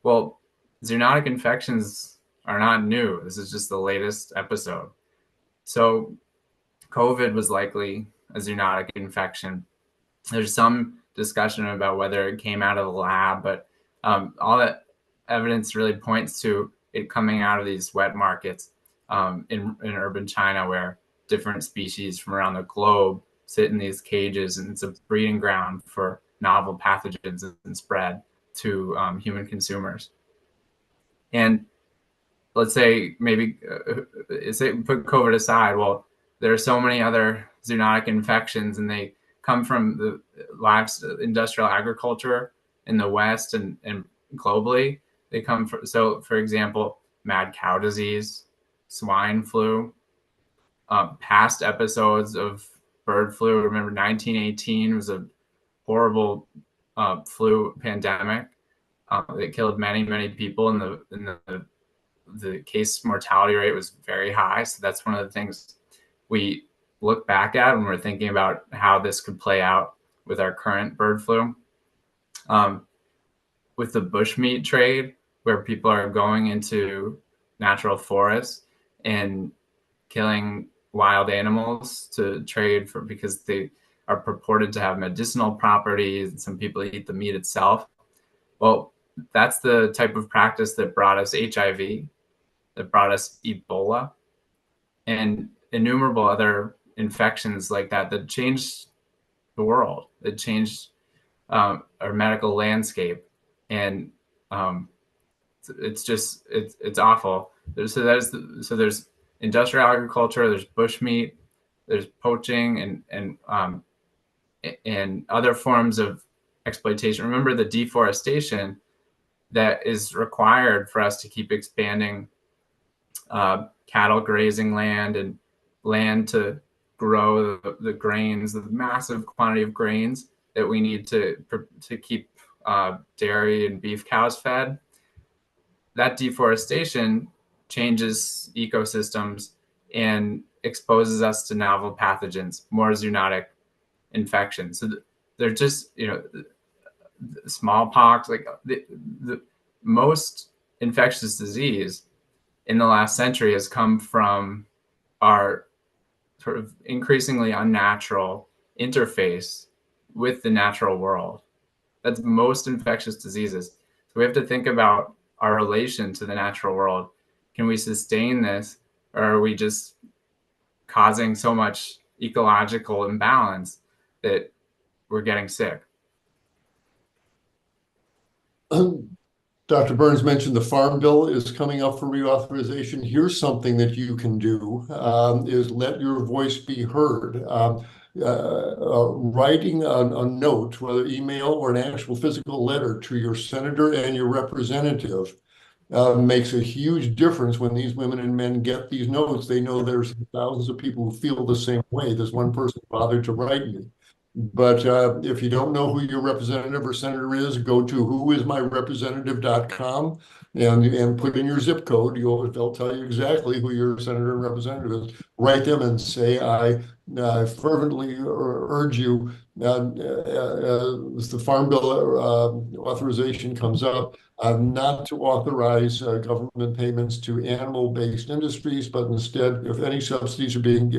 Well, zoonotic infections are not new. This is just the latest episode. So COVID was likely a zoonotic infection. There's some discussion about whether it came out of the lab, but all that evidence really points to it coming out of these wet markets in urban China, where different species from around the globe sit in these cages, and it's a breeding ground for novel pathogens and spread to human consumers. And let's say maybe put COVID aside. Well, there are so many other zoonotic infections, and they come from the industrial agriculture in the West and globally. They come from, so for example, mad cow disease, swine flu, past episodes of bird flu. Remember 1918 was a horrible flu pandemic that killed many people, and the case mortality rate was very high. So that's one of the things we look back at when we're thinking about how this could play out with our current bird flu. With the bushmeat trade, where people are going into natural forests and killing wild animals to trade for, because they are purported to have medicinal properties, and some people eat the meat itself. Well, that's the type of practice that brought us HIV, that brought us Ebola, and innumerable other infections like that changed the world. It changed our medical landscape. And it's awful. There's industrial agriculture, there's bushmeat, there's poaching, and other forms of exploitation. Remember the deforestation that is required for us to keep expanding cattle grazing land and land to grow the grains, the massive quantity of grains that we need to keep dairy and beef cows fed. That deforestation changes ecosystems and exposes us to novel pathogens, more zoonotic infections. So they're just, smallpox, like the most infectious disease in the last century has come from our sort of increasingly unnatural interface with the natural world. That's most infectious diseases. So we have to think about our relation to the natural world. Can we sustain this, or are we just causing so much ecological imbalance that we're getting sick? Dr. Burns mentioned the Farm Bill is coming up for reauthorization. Here's something that you can do, is let your voice be heard. Writing a note, whether email or an actual physical letter to your senator and your representative, makes a huge difference. When these women and men get these notes, they know there's thousands of people who feel the same way. There's one person bothered to write me. But if you don't know who your representative or senator is, go to whoismyrepresentative.com and put in your zip code. They'll tell you exactly who your senator and representative is. Write them and say, I fervently urge you, as the Farm Bill authorization comes up, not to authorize government payments to animal-based industries, but instead, if any subsidies are being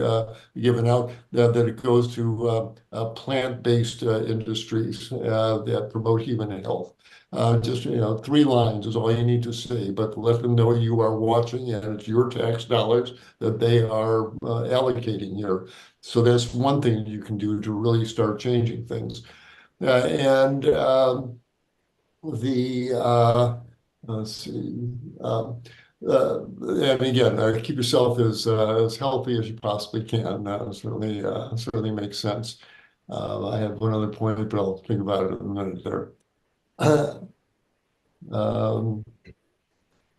given out, that it goes to plant-based industries that promote human health. Just 3 lines is all you need to say, but let them know you are watching and it's your tax dollars that they are allocating here. So that's one thing you can do to really start changing things. And let's see. And again, keep yourself as healthy as you possibly can. That certainly makes sense. I have one other point, but I'll think about it in a minute there. Dr.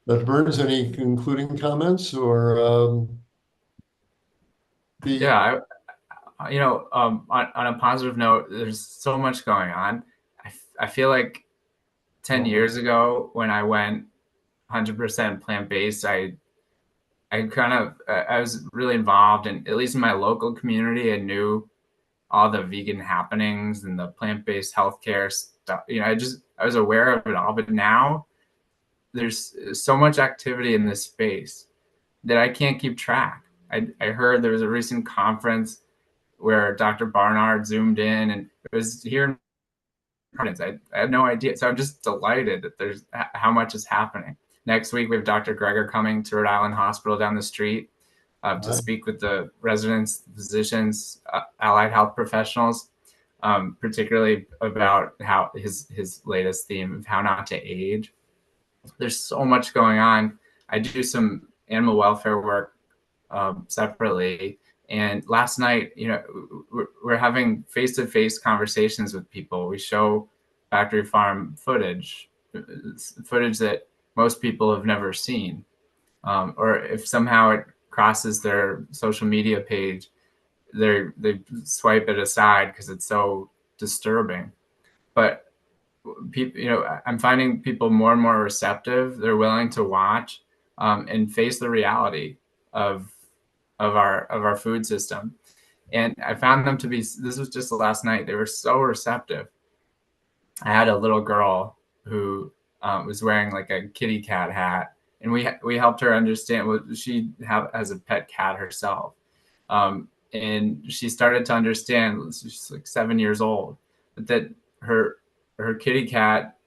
Burns, any concluding comments or? Yeah, on a positive note, there's so much going on. I feel like 10 years ago when I went 100% plant-based, I was really involved, and at least in my local community, I knew all the vegan happenings and the plant-based healthcare stuff. I was aware of it all, but now there's so much activity in this space that I can't keep track. I heard there was a recent conference where Dr. Barnard zoomed in, and it was here in Providence. I had no idea. So I'm just delighted that there's how much is happening. Next week, we have Dr. Greger coming to Rhode Island Hospital down the street to speak with the residents, physicians, allied health professionals, particularly about how his latest theme of how not to age. There's so much going on. I do some animal welfare work separately. And last night, we're having face-to-face conversations with people. We show factory farm footage that most people have never seen. Or if somehow it crosses their social media page, they swipe it aside because it's so disturbing. But people, I'm finding people more and more receptive. They're willing to watch and face the reality of our food system. And I found them to be, this was just last night, they were so receptive. I had a little girl who was wearing like a kitty cat hat, and we helped her understand what she has a pet cat herself. And she started to understand, she's like 7 years old, but that her kitty cat,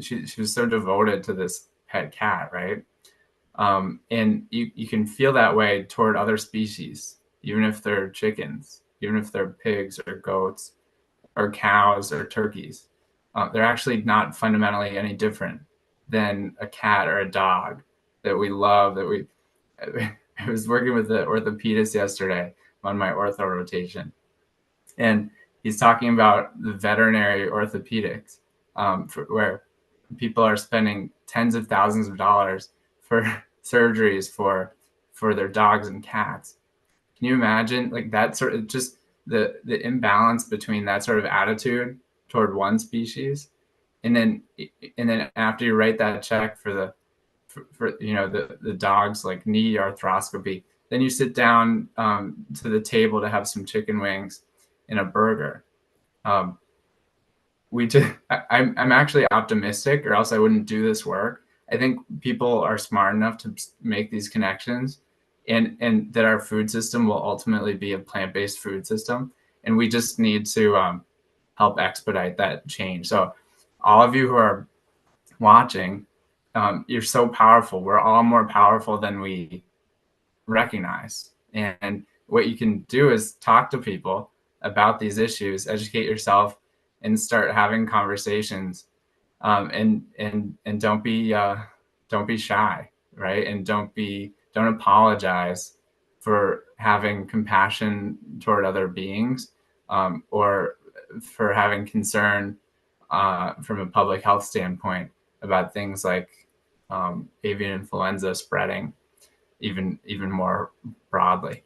she was so devoted to this pet cat, right? And you can feel that way toward other species, even if they're chickens, even if they're pigs or goats or cows or turkeys. They're actually not fundamentally any different than a cat or a dog that we love, that we I was working with the orthopedist yesterday on my ortho rotation, and he's talking about the veterinary orthopedics, where people are spending tens of thousands of dollars for surgeries for their dogs and cats. Can you imagine, like, that sort of, just the imbalance between that sort of attitude toward one species, and then after you write that check for the the dog's like knee arthroscopy, then you sit down to the table to have some chicken wings and a burger. I'm actually optimistic, or else I wouldn't do this work. I think people are smart enough to make these connections, and that our food system will ultimately be a plant-based food system, and we just need to help expedite that change. So all of you who are watching, you're so powerful. We're all more powerful than we recognize. And what you can do is talk to people about these issues, educate yourself, and start having conversations. And don't be shy, right? And don't apologize for having compassion toward other beings, or for having concern from a public health standpoint about things like avian influenza spreading even more broadly.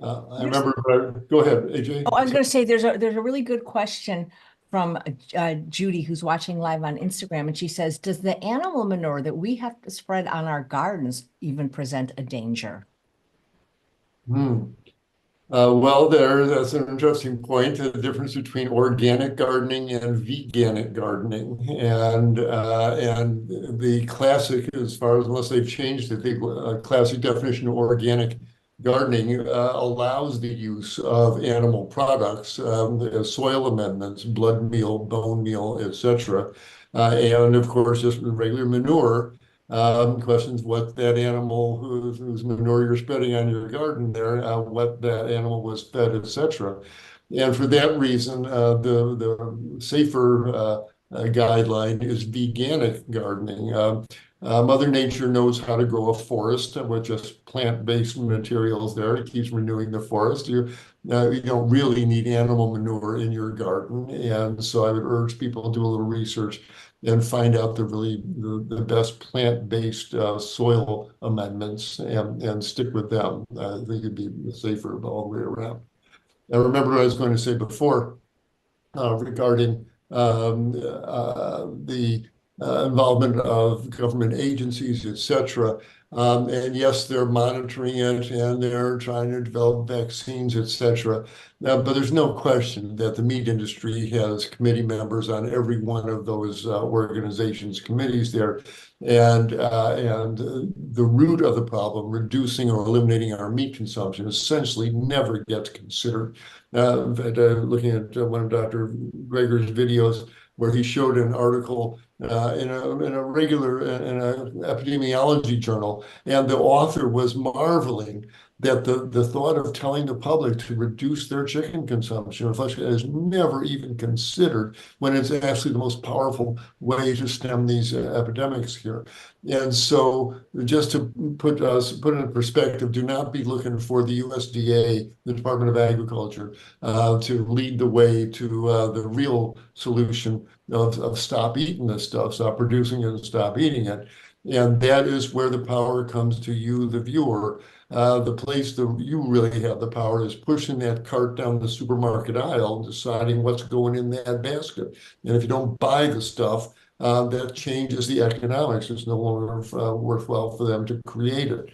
I remember, go ahead, AJ. Oh, I was going to say there's a really good question from Judy, who's watching live on Instagram, and she says, does the animal manure that we have to spread on our gardens even present a danger? Well, that's an interesting point, the difference between organic gardening and veganic gardening. And the classic, as far as, unless they've changed it, the classic definition of organic gardening allows the use of animal products, soil amendments, blood meal, bone meal, etc. And of course, just regular manure. Questions what that animal whose manure you're spreading on your garden there, what that animal was fed, etc. And for that reason, the safer guideline is veganic gardening. Mother Nature knows how to grow a forest with just plant-based materials there. It keeps renewing the forest. You don't really need animal manure in your garden. And so I would urge people to do a little research and find out the best plant-based soil amendments and stick with them. I think it'd be safer all the way around. I remember what I was going to say before regarding the involvement of government agencies, etc. And yes, they're monitoring it and they're trying to develop vaccines, etc. But there's no question that the meat industry has committee members on every one of those organizations' committees there. And the root of the problem, reducing or eliminating our meat consumption, essentially never gets considered. In fact, looking at one of Dr. Greger's videos, where he showed an article in a regular epidemiology journal, and the author was marveling that the thought of telling the public to reduce their chicken consumption is never even considered, when it's actually the most powerful way to stem these epidemics here. And so, just to put in perspective, do not be looking for the USDA, the Department of Agriculture, to lead the way to the real solution of stop eating this stuff, stop producing it and stop eating it. And that is where the power comes to you, the viewer. The place that you really have the power is pushing that cart down the supermarket aisle, deciding what's going in that basket. And if you don't buy the stuff, that changes the economics. It's no longer worthwhile for them to create it.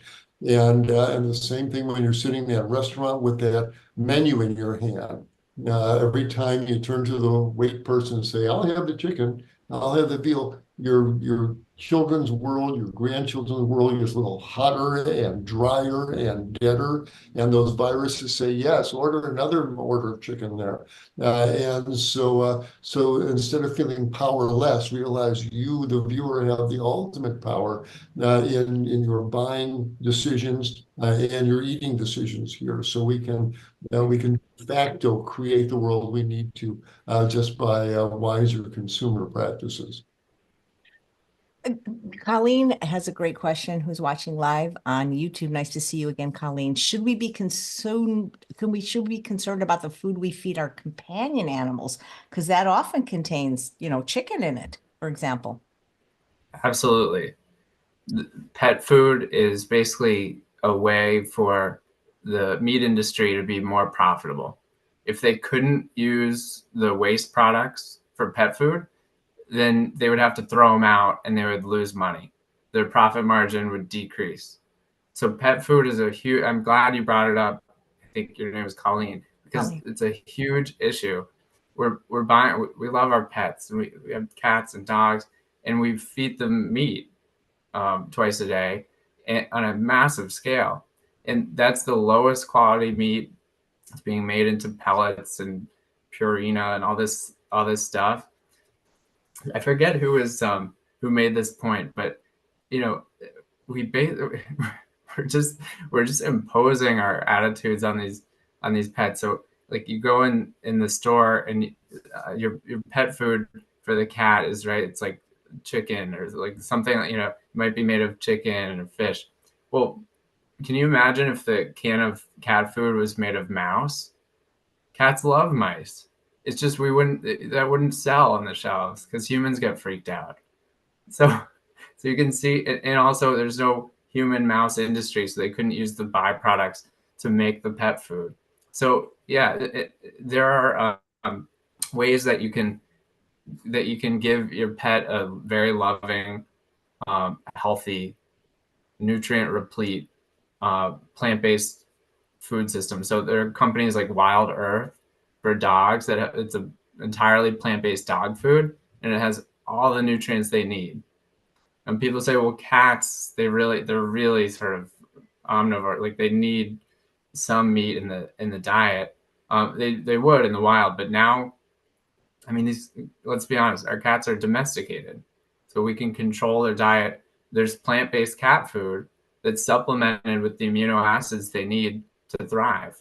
And the same thing when you're sitting in that restaurant with that menu in your hand. Every time you turn to the wait person and say, I'll have the chicken, I'll have the veal, your children's world, your grandchildren's world gets a little hotter and drier and deader. And those viruses say, yes, order another order of chicken there. And so instead of feeling powerless, realize you, the viewer, have the ultimate power in your buying decisions and your eating decisions here. So we can de facto create the world we need to just by wiser consumer practices. Colleen has a great question who's watching live on YouTube. Nice to see you again, Colleen. Should we be concerned about the food we feed our companion animals? Because that often contains, chicken in it, for example. Absolutely. Pet food is basically a way for the meat industry to be more profitable. If they couldn't use the waste products for pet food, then they would have to throw them out and they would lose money. Their profit margin would decrease. So pet food is a huge, I'm glad you brought it up. I think your name is Colleen, because it's a huge issue. We love our pets, and we have cats and dogs, and we feed them meat twice a day on a massive scale. And that's the lowest quality meat. It's being made into pellets and Purina and all this stuff. I forget who made this point, but we're just imposing our attitudes on these pets. So like you go in the store and your pet food for the cat is right. It's like chicken or like something that might be made of chicken or fish. Well, can you imagine if the can of cat food was made of mouse? Cats love mice. It's just that wouldn't sell on the shelves because humans get freaked out. So you can see, and also there's no human mouse industry, so they couldn't use the byproducts to make the pet food. So yeah, there are ways that you can give your pet a very loving, healthy, nutrient replete, plant-based food system. So there are companies like Wild Earth for dogs it's an entirely plant-based dog food, and it has all the nutrients they need. And people say, well, cats, they're really sort of omnivore, like they need some meat in the diet. They would in the wild, but now, I mean, let's be honest, our cats are domesticated, so we can control their diet. There's plant-based cat food that's supplemented with the amino acids they need to thrive.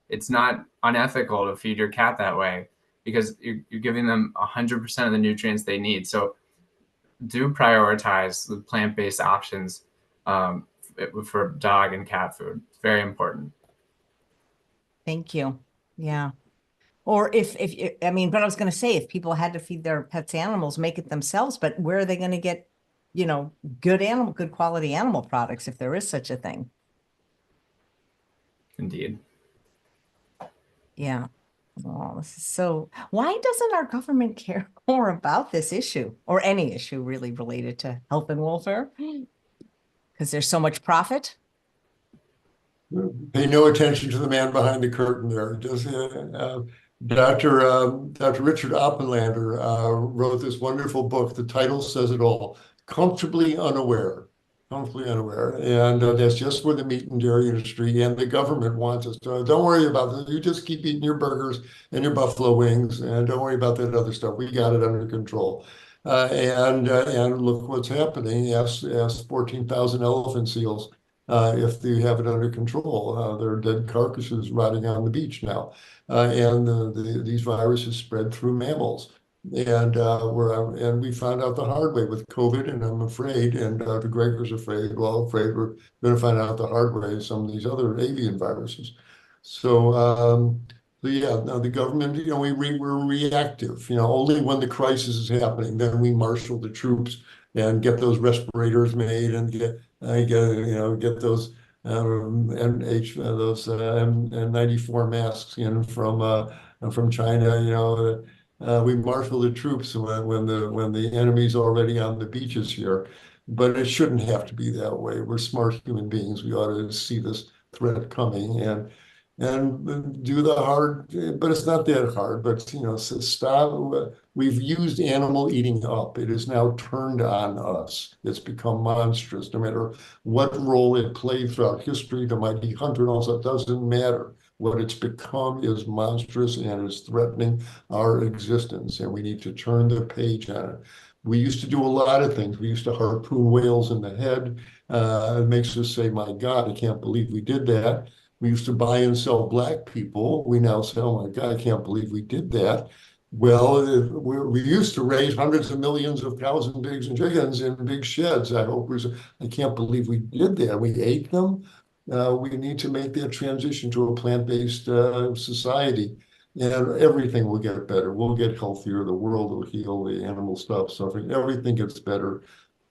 It's not unethical to feed your cat that way because you're giving them 100% of the nutrients they need. So do prioritize the plant-based options for dog and cat food. It's very important. Thank you. Yeah. Or but I was going to say, if people had to feed their pets animals, make it themselves, but where are they going to get, good quality animal products if there is such a thing? Indeed. Yeah. Oh, so why doesn't our government care more about this issue or any issue really related to health and welfare? Because there's so much profit. Pay no attention to the man behind the curtain there. Dr. Richard Oppenlander wrote this wonderful book. The title says it all, Comfortably Unaware. Comfortably unaware. And that's just where the meat and dairy industry and the government wants us to. Don't worry about it. You just keep eating your burgers and your buffalo wings, and don't worry about that other stuff. We got it under control. And look what's happening. Ask 14,000 elephant seals if they have it under control. There are dead carcasses rotting on the beach now. These viruses spread through mammals. And we found out the hard way with COVID, and I'm afraid, and Dr. Greger's afraid, we're going to find out the hard way some of these other avian viruses. So yeah, now the government, we're reactive. Only when the crisis is happening, then we marshal the troops and get those respirators made and get those N94 masks in from China. We marshal the troops when the enemy's already on the beaches here, but it shouldn't have to be that way. We're smart human beings. We ought to see this threat coming and do the hard, but it's not that hard. But stop. We've used animal eating up. It is now turned on us. It's become monstrous. No matter what role it played throughout history, the mighty hunter and all that, doesn't matter. What it's become is monstrous and is threatening our existence, and we need to turn the page on it. We used to do a lot of things. We used to harpoon whales in the head. It makes us say, my God, I can't believe we did that. We used to buy and sell black people. We now say, oh my God, I can't believe we did that. Well, we used to raise hundreds of millions of cows and pigs and chickens in big sheds. I can't believe we did that. We ate them. We need to make that transition to a plant-based society, and everything will get better. We'll get healthier. The world will heal. The animal stops suffering. Everything gets better.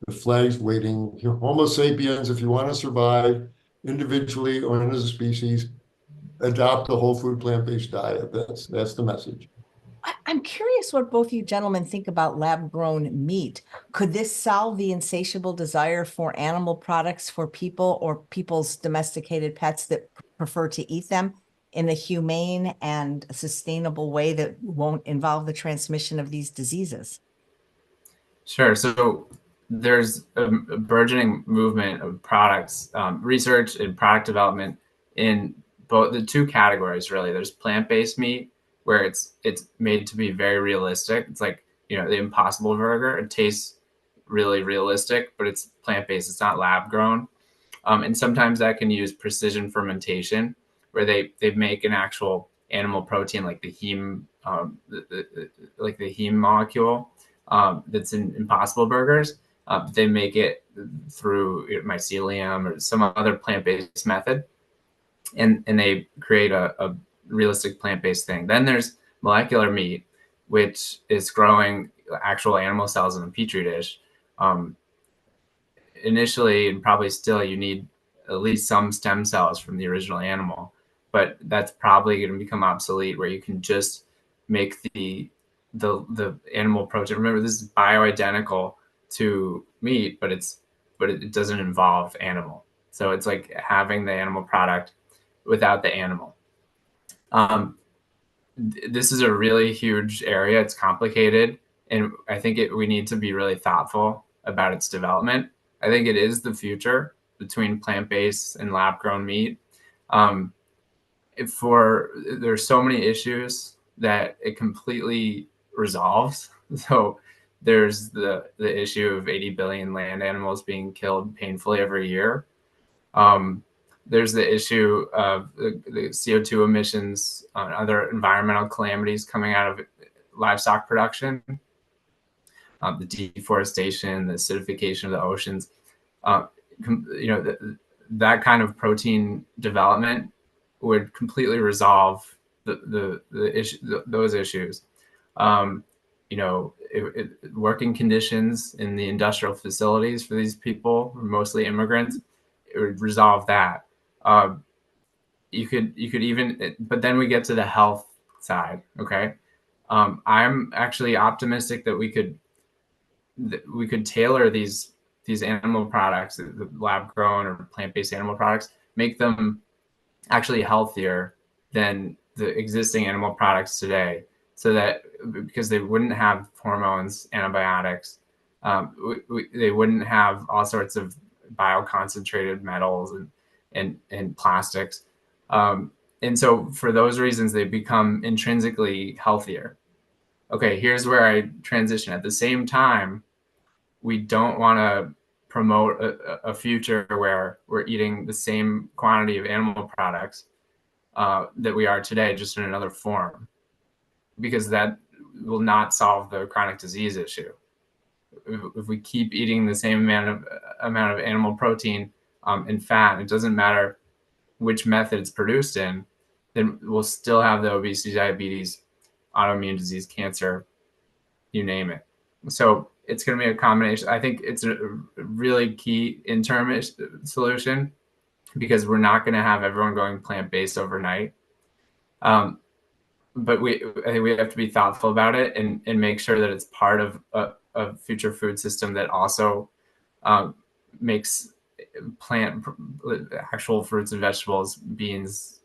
The flag's waiting. Homo sapiens, if you want to survive individually or as a species, adopt a whole food plant-based diet. That's the message. I'm curious what both you gentlemen think about lab-grown meat. Could this solve the insatiable desire for animal products for people or people's domesticated pets that prefer to eat them in a humane and sustainable way that won't involve the transmission of these diseases? Sure. So there's a burgeoning movement of products, research and product development in both the two categories, really. There's plant-based meat, where it's made to be very realistic. It's like, you know, the Impossible Burger. It tastes really realistic, but it's plant-based. It's not lab grown. And sometimes that can use precision fermentation, where they make an actual animal protein, like the heme, like the heme molecule that's in Impossible Burgers. They make it through mycelium or some other plant-based method, and they create a realistic plant-based thing. Then there's molecular meat, which is growing actual animal cells in a petri dish. Initially, and probably still, you need at least some stem cells from the original animal, but that's probably going to become obsolete, where you can just make the animal protein. Remember, this is bioidentical to meat, but it doesn't involve animal. So it's like having the animal product without the animal. This is a really huge area. It's complicated, and I think we need to be really thoughtful about its development. I think it is the future between plant-based and lab-grown meat. There's so many issues that it completely resolves. So there's the issue of 80 billion land animals being killed painfully every year. There's the issue of the CO2 emissions and other environmental calamities coming out of livestock production, the deforestation, the acidification of the oceans. That kind of protein development would completely resolve those issues. Working conditions in the industrial facilities for these people, mostly immigrants, it would resolve that. You could even, but then we get to the health side. Okay. I'm actually optimistic that we could tailor these animal products, the lab grown or plant-based animal products, make them actually healthier than the existing animal products today, so that because they wouldn't have hormones, antibiotics, they wouldn't have all sorts of bioconcentrated metals and plastics. And so for those reasons, they become intrinsically healthier. Okay, here's where I transition. At the same time, we don't want to promote a future where we're eating the same quantity of animal products that we are today, just in another form, because that will not solve the chronic disease issue. If we keep eating the same amount of animal protein and fat, it doesn't matter which method it's produced in, then we'll still have the obesity, diabetes, autoimmune disease, cancer, you name it. So it's going to be a combination. I think it's a really key interim solution, because we're not going to have everyone going plant-based overnight. But I think we have to be thoughtful about it and make sure that it's part of a future food system that also makes actual fruits and vegetables, beans,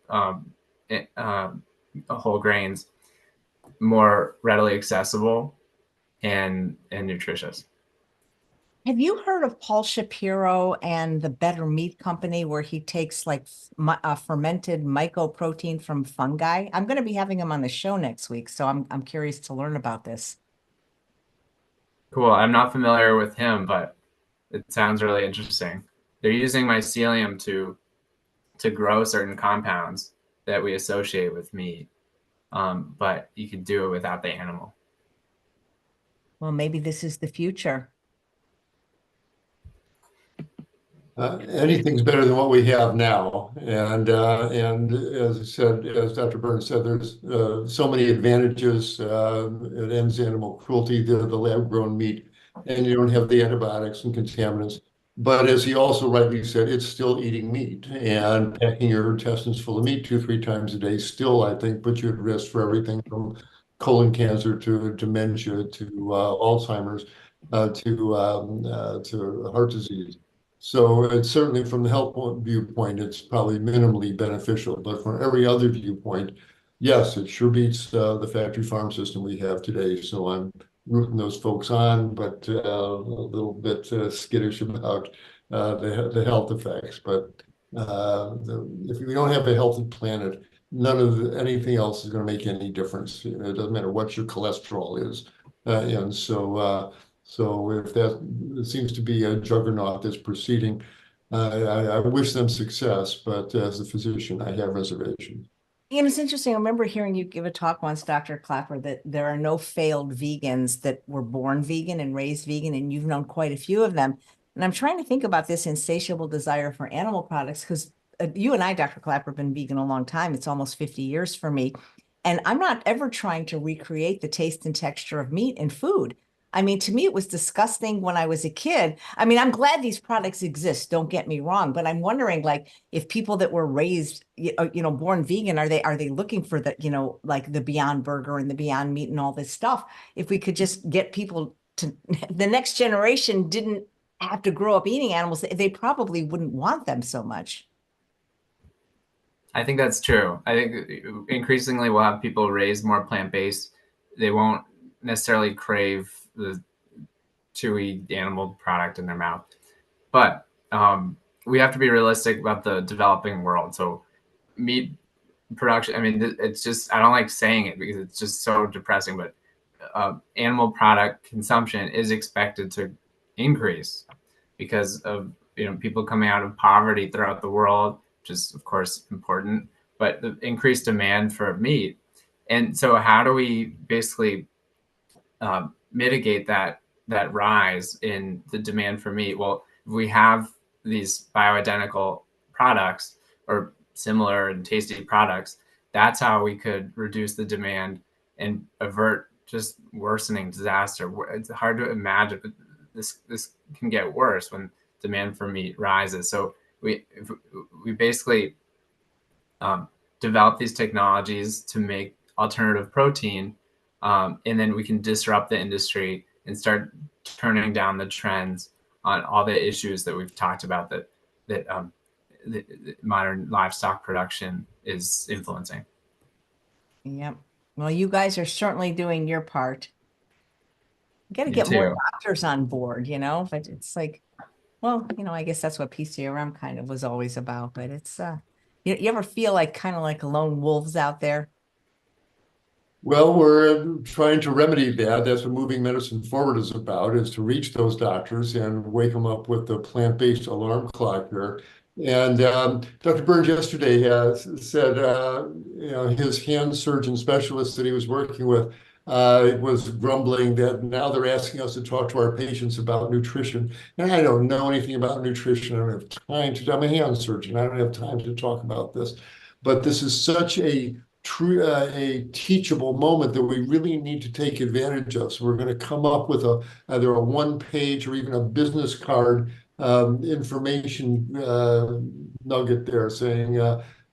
whole grains more readily accessible and nutritious. Have you heard of Paul Shapiro and the Better Meat Company, where he takes like fermented mycoprotein from fungi? I'm going to be having him on the show next week, so I'm curious to learn about this. Cool. I'm not familiar with him, but it sounds really interesting. They're using mycelium to grow certain compounds that we associate with meat. but you could do it without the animal. Well, maybe this is the future. Anything's better than what we have now. And as I said, as Dr. Burns said, there's so many advantages. It ends animal cruelty, the lab-grown meat, and you don't have the antibiotics and contaminants. But as he also rightly said, it's still eating meat, and packing your intestines full of meat 2, 3 times a day still, I think, puts you at risk for everything from colon cancer to dementia to Alzheimer's to heart disease. So it's certainly from the health viewpoint, it's probably minimally beneficial, but from every other viewpoint, yes, it sure beats the factory farm system we have today. So I'm rooting those folks on, but a little bit skittish about the health effects. But if we don't have a healthy planet, none of anything else is going to make any difference. It doesn't matter what your cholesterol is, and so if that seems to be a juggernaut that's proceeding, I wish them success, but as a physician, I have reservations. You know, it's interesting. I remember hearing you give a talk once, Dr. Klaper, that there are no failed vegans that were born vegan and raised vegan, and you've known quite a few of them. And I'm trying to think about this insatiable desire for animal products because you and I, Dr. Klaper, have been vegan a long time. It's almost 50 years for me. And I'm not ever trying to recreate the taste and texture of meat and food. I mean, to me, it was disgusting when I was a kid. I mean, I'm glad these products exist, don't get me wrong, but I'm wondering, like, if people that were raised, born vegan, are they looking for the, like the Beyond Burger and the Beyond Meat and all this stuff? If we could just get people to, the next generation didn't have to grow up eating animals, they probably wouldn't want them so much. I think that's true. I think increasingly we'll have people raised more plant-based. They won't necessarily crave the chewy animal product in their mouth. But we have to be realistic about the developing world. So meat production, I mean, it's just, I don't like saying it because it's just so depressing, but animal product consumption is expected to increase because of, people coming out of poverty throughout the world, which is of course important, but the increased demand for meat. And so how do we basically mitigate that rise in the demand for meat? Well, if we have these bioidentical products or similar and tasty products, that's how we could reduce the demand and avert just worsening disaster. It's hard to imagine this can get worse when demand for meat rises. So we basically develop these technologies to make alternative protein, and then we can disrupt the industry and start turning down the trends on all the issues that we've talked about that modern livestock production is influencing. Yep. Well, you guys are certainly doing your part. You got to Me get more too. doctors on board, but it's like, well, I guess that's what PCRM kind of was always about, but it's, you ever feel like kind of like lone wolves out there? Well, we're trying to remedy that. That's what moving medicine forward is about, is to reach those doctors and wake them up with the plant-based alarm clock here. And Dr. Burns yesterday has said, his hand surgeon specialist that he was working with was grumbling that now they're asking us to talk to our patients about nutrition. And I don't know anything about nutrition. I don't have time to, I'm a hand surgeon. I don't have time to talk about this. But this is such a teachable moment that we really need to take advantage of. So we're going to come up with either a one-page or even a business card information nugget there saying,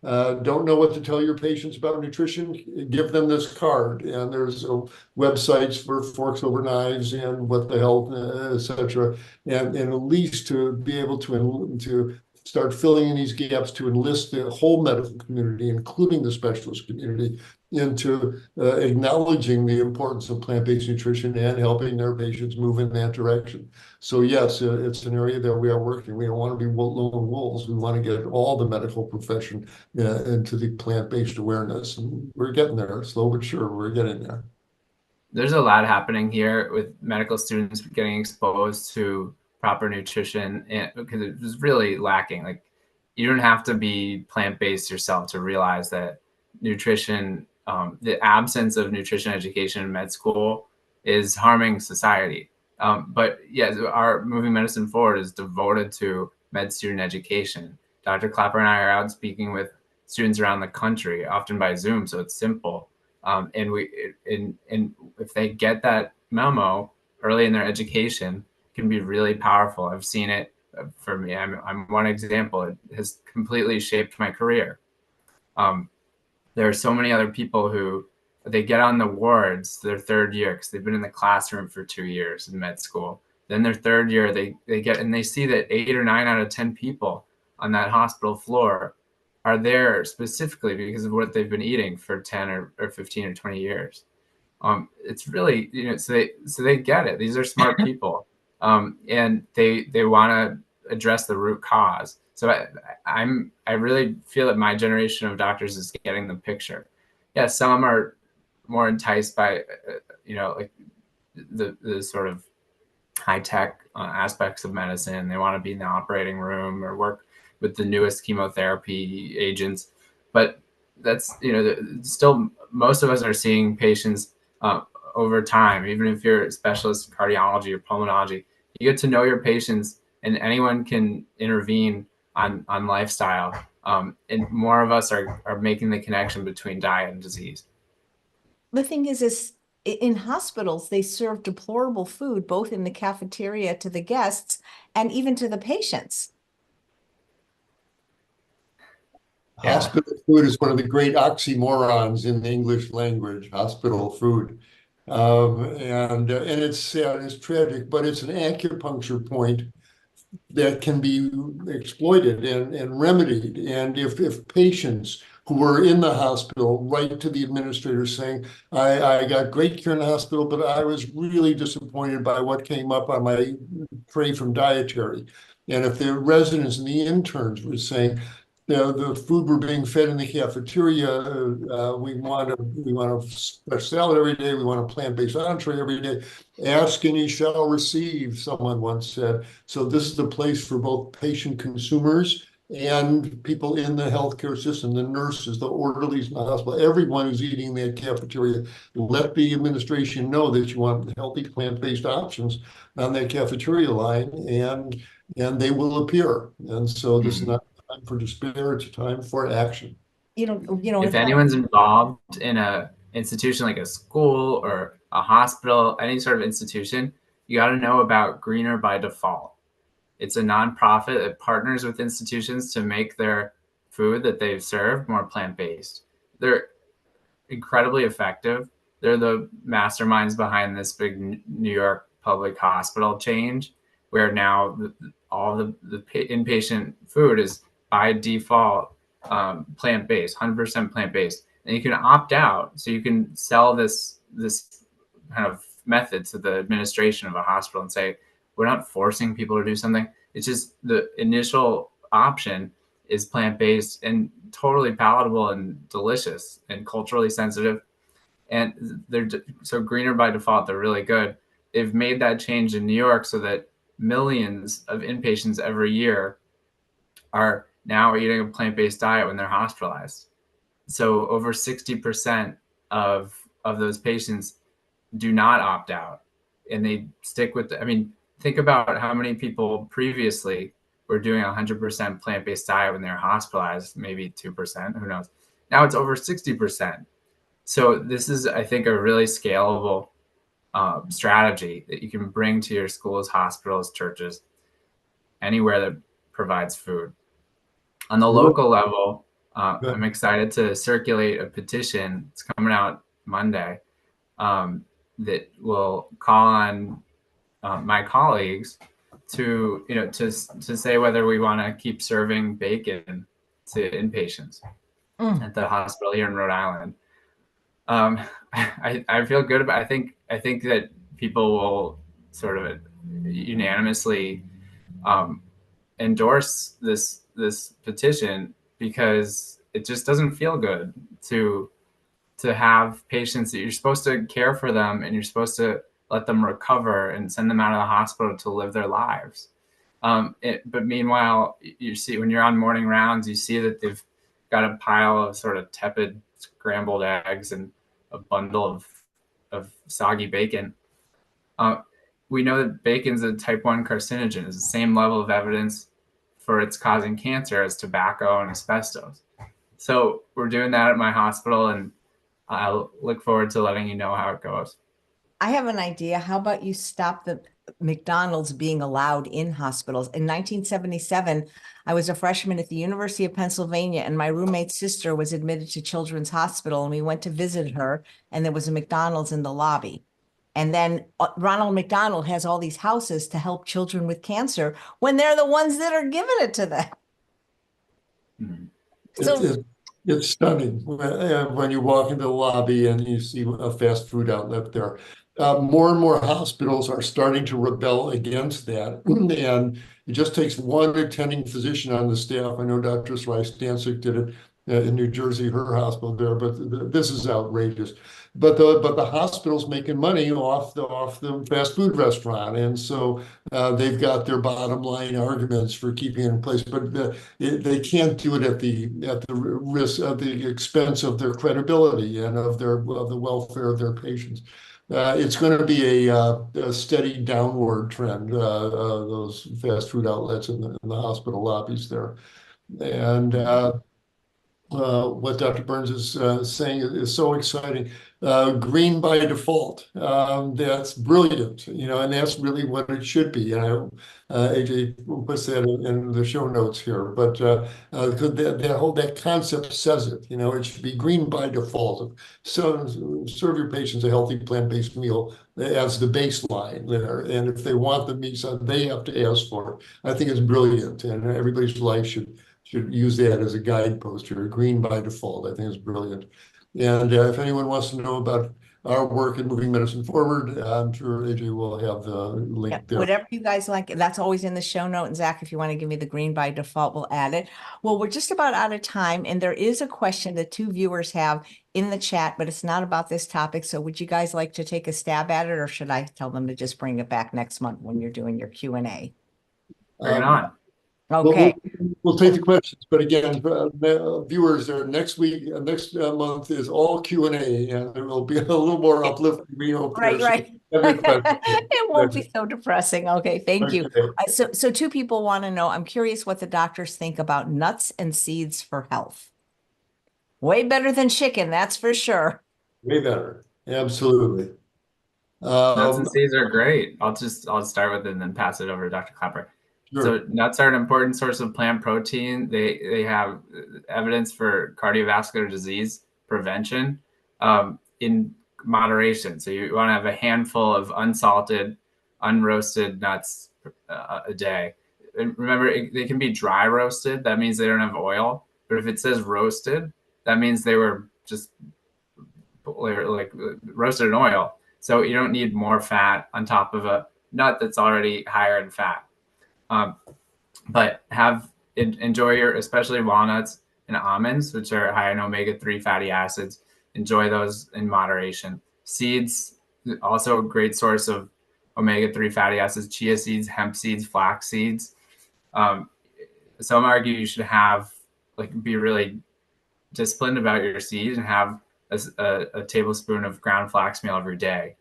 don't know what to tell your patients about nutrition? Give them this card. And there's websites for forks over knives and what the health, etc. And at least to be able to start filling in these gaps to enlist the whole medical community, including the specialist community, into acknowledging the importance of plant-based nutrition and helping their patients move in that direction. So yes, it's an area that we are working. We don't want to be lone wolves. We want to get all the medical profession into the plant-based awareness. And we're getting there, slow but sure, we're getting there. There's a lot happening here with medical students getting exposed to proper nutrition, and because it was really lacking. Like, you don't have to be plant-based yourself to realize that nutrition the absence of nutrition education in med school is harming society. But yes, our Moving Medicine Forward is devoted to med student education. Dr. Klaper and I are out speaking with students around the country, often by Zoom, so it's simple. And if they get that memo early in their education, it can be really powerful. I've seen it for me. I'm one example. It has completely shaped my career. There are so many other people who they get on the wards their third year because they've been in the classroom for 2 years in med school. Then their third year, they get, and they see that 8 or 9 out of 10 people on that hospital floor are there specifically because of what they've been eating for 10 or 15 or 20 years. It's really, so they get it. These are smart people, and they want to address the root cause. So I really feel that my generation of doctors is getting the picture. Yeah, some are more enticed by, like the sort of high tech aspects of medicine. They want to be in the operating room or work with the newest chemotherapy agents. But that's, still most of us are seeing patients over time. Even if you're a specialist in cardiology or pulmonology, you get to know your patients, and anyone can intervene on lifestyle. And more of us are making the connection between diet and disease. The thing is in hospitals, they serve deplorable food, both in the cafeteria to the guests and even to the patients. Yeah. Hospital food is one of the great oxymorons in the English language, hospital food. And it's sad, it's tragic, but it's an acupuncture point that can be exploited and remedied. And if patients who were in the hospital write to the administrator saying, I got great care in the hospital, but I was really disappointed by what came up on my tray from dietary. And if the residents and the interns were saying, the food we're being fed in the cafeteria, we want a fresh salad every day, we want a plant-based entree every day. Ask and ye shall receive, someone once said. So this is the place for both patient consumers and people in the healthcare system, the nurses, the orderlies in the hospital, everyone who's eating that cafeteria. Let the administration know that you want healthy plant-based options on that cafeteria line, and they will appear. And so this is not time for despair, it's a time for action. If anyone's involved in a institution like a school or a hospital, any sort of institution, you got to know about Greener by Default. It's a nonprofit that partners with institutions to make their food that they've served more plant-based. They're incredibly effective. They're the masterminds behind this big New York public hospital change, where now all the inpatient food is by default plant-based, 100% plant-based, and you can opt out. So you can sell this kind of method to the administration of a hospital and say, we're not forcing people to do something. It's just the initial option is plant-based and totally palatable and delicious and culturally sensitive. And so Greener by Default, they're really good. They've made that change in New York so that millions of inpatients every year are now eating a plant-based diet when they're hospitalized. So over 60% of those patients do not opt out, and they stick with think about how many people previously were doing 100% plant-based diet when they're hospitalized, maybe 2%, who knows. Now it's over 60%. So this is, I think, a really scalable strategy that you can bring to your schools, hospitals, churches, anywhere that provides food. On the local level, I'm excited to circulate a petition. It's coming out Monday that will call on my colleagues to say whether we want to keep serving bacon to inpatients at the hospital here in Rhode Island. I feel good about. I think that people will sort of unanimously endorse this petition, because it just doesn't feel good to have patients that you're supposed to care for them and you're supposed to let them recover and send them out of the hospital to live their lives. But meanwhile, you see when you're on morning rounds, you see that they've got a pile of sort of tepid scrambled eggs and a bundle of soggy bacon. We know that bacon's a type 1 carcinogen. It's the same level of evidence for its causing cancer as tobacco and asbestos. So we're doing that at my hospital, and I'll look forward to letting you know how it goes. I have an idea. How about you stop the McDonald's being allowed in hospitals? In 1977, I was a freshman at the University of Pennsylvania, and my roommate's sister was admitted to Children's Hospital, and we went to visit her, and there was a McDonald's in the lobby. And then Ronald McDonald has all these houses to help children with cancer when they're the ones that are giving it to them. So It's stunning when you walk into the lobby and you see a fast food outlet there. More and more hospitals are starting to rebel against that. And it just takes one attending physician on the staff. I know Dr. Rice-Dancic did it in New Jersey, her hospital there, but this is outrageous. But the hospital's making money off the fast food restaurant, and so they've got their bottom line arguments for keeping it in place. But they can't do it at the risk of the expense of their credibility and of the welfare of their patients. It's going to be a steady downward trend. Those fast food outlets in the hospital lobbies there, and. What Dr. Burns is saying is so exciting. Green by default. That's brilliant, and that's really what it should be. AJ puts that in the show notes here, but that concept says it. It should be green by default. So serve your patients a healthy plant-based meal as the baseline there, and if they want the meat, they have to ask for it. I think it's brilliant, and everybody's life should use that as a guidepost here. Green by default, I think is brilliant. And if anyone wants to know about our work in moving medicine forward, I'm sure AJ will have the link there. Whatever you guys like, that's always in the show note. And Zach, if you want to give me the green by default, we'll add it. Well, we're just about out of time. And there is a question that 2 viewers have in the chat, but it's not about this topic. So would you guys like to take a stab at it, or should I tell them to just bring it back next month when you're doing your Q&A? Bring it on. Okay. We'll take the questions, but again, viewers, next month is all Q&A, and it will be a little more uplifting. We hope. Right. It won't be so depressing. Okay, thank you. So 2 people want to know, I'm curious what the doctors think about nuts and seeds for health. Way better than chicken, that's for sure. Way better, absolutely. Nuts and seeds are great. I'll start with it and then pass it over to Dr. Klaper. Sure. So nuts are an important source of plant protein. They have evidence for cardiovascular disease prevention in moderation. So you want to have a handful of unsalted, unroasted nuts a day. And remember, they can be dry roasted. That means they don't have oil. But if it says roasted, that means they were just like roasted in oil. So you don't need more fat on top of a nut that's already higher in fat. But enjoy especially walnuts and almonds, which are high in omega-3 fatty acids. Enjoy those in moderation. Seeds, also a great source of omega-3 fatty acids. Chia seeds, hemp seeds, flax seeds. Some argue you should be really disciplined about your seeds and have a tablespoon of ground flax meal every day.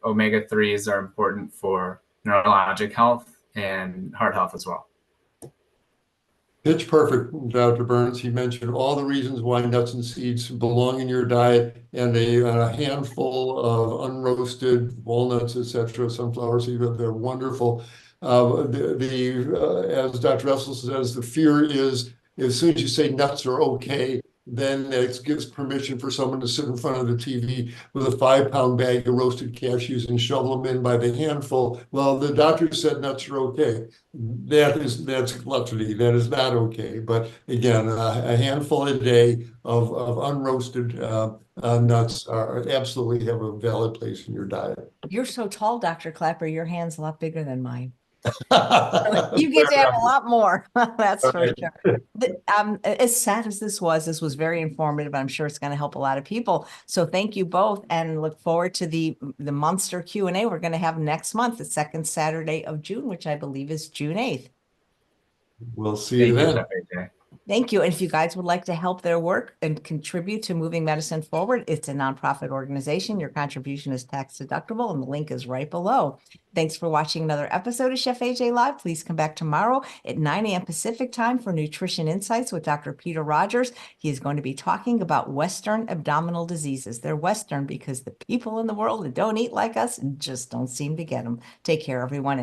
Omega-3s are important for neurologic health and heart health as well. Pitch perfect, Dr. Burns. He mentioned all the reasons why nuts and seeds belong in your diet, and a handful of unroasted walnuts, etc., sunflower seeds, they're wonderful. As Dr. Russell says, the fear is as soon as you say nuts are okay, then it gives permission for someone to sit in front of the TV with a 5-pound bag of roasted cashews and shovel them in by the handful. Well, the doctor said nuts are okay. That's gluttony. That is not okay. But again, a handful a day of unroasted nuts absolutely have a valid place in your diet. You're so tall, Dr. Klaper. Your hand's a lot bigger than mine. You get to have a lot more. That's for sure. As sad as this was very informative. I'm sure it's going to help a lot of people. So thank you both, and look forward to the monster Q&A we're going to have next month, the second Saturday of June, which I believe is June 8th. We'll see you then. Thank you. And if you guys would like to help their work and contribute to moving medicine forward, it's a nonprofit organization. Your contribution is tax deductible, and the link is right below. Thanks for watching another episode of Chef AJ Live. Please come back tomorrow at 9 a.m. Pacific time for Nutrition Insights with Dr. Peter Rogers. He is going to be talking about Western abdominal diseases. They're Western because the people in the world that don't eat like us just don't seem to get them. Take care, everyone, and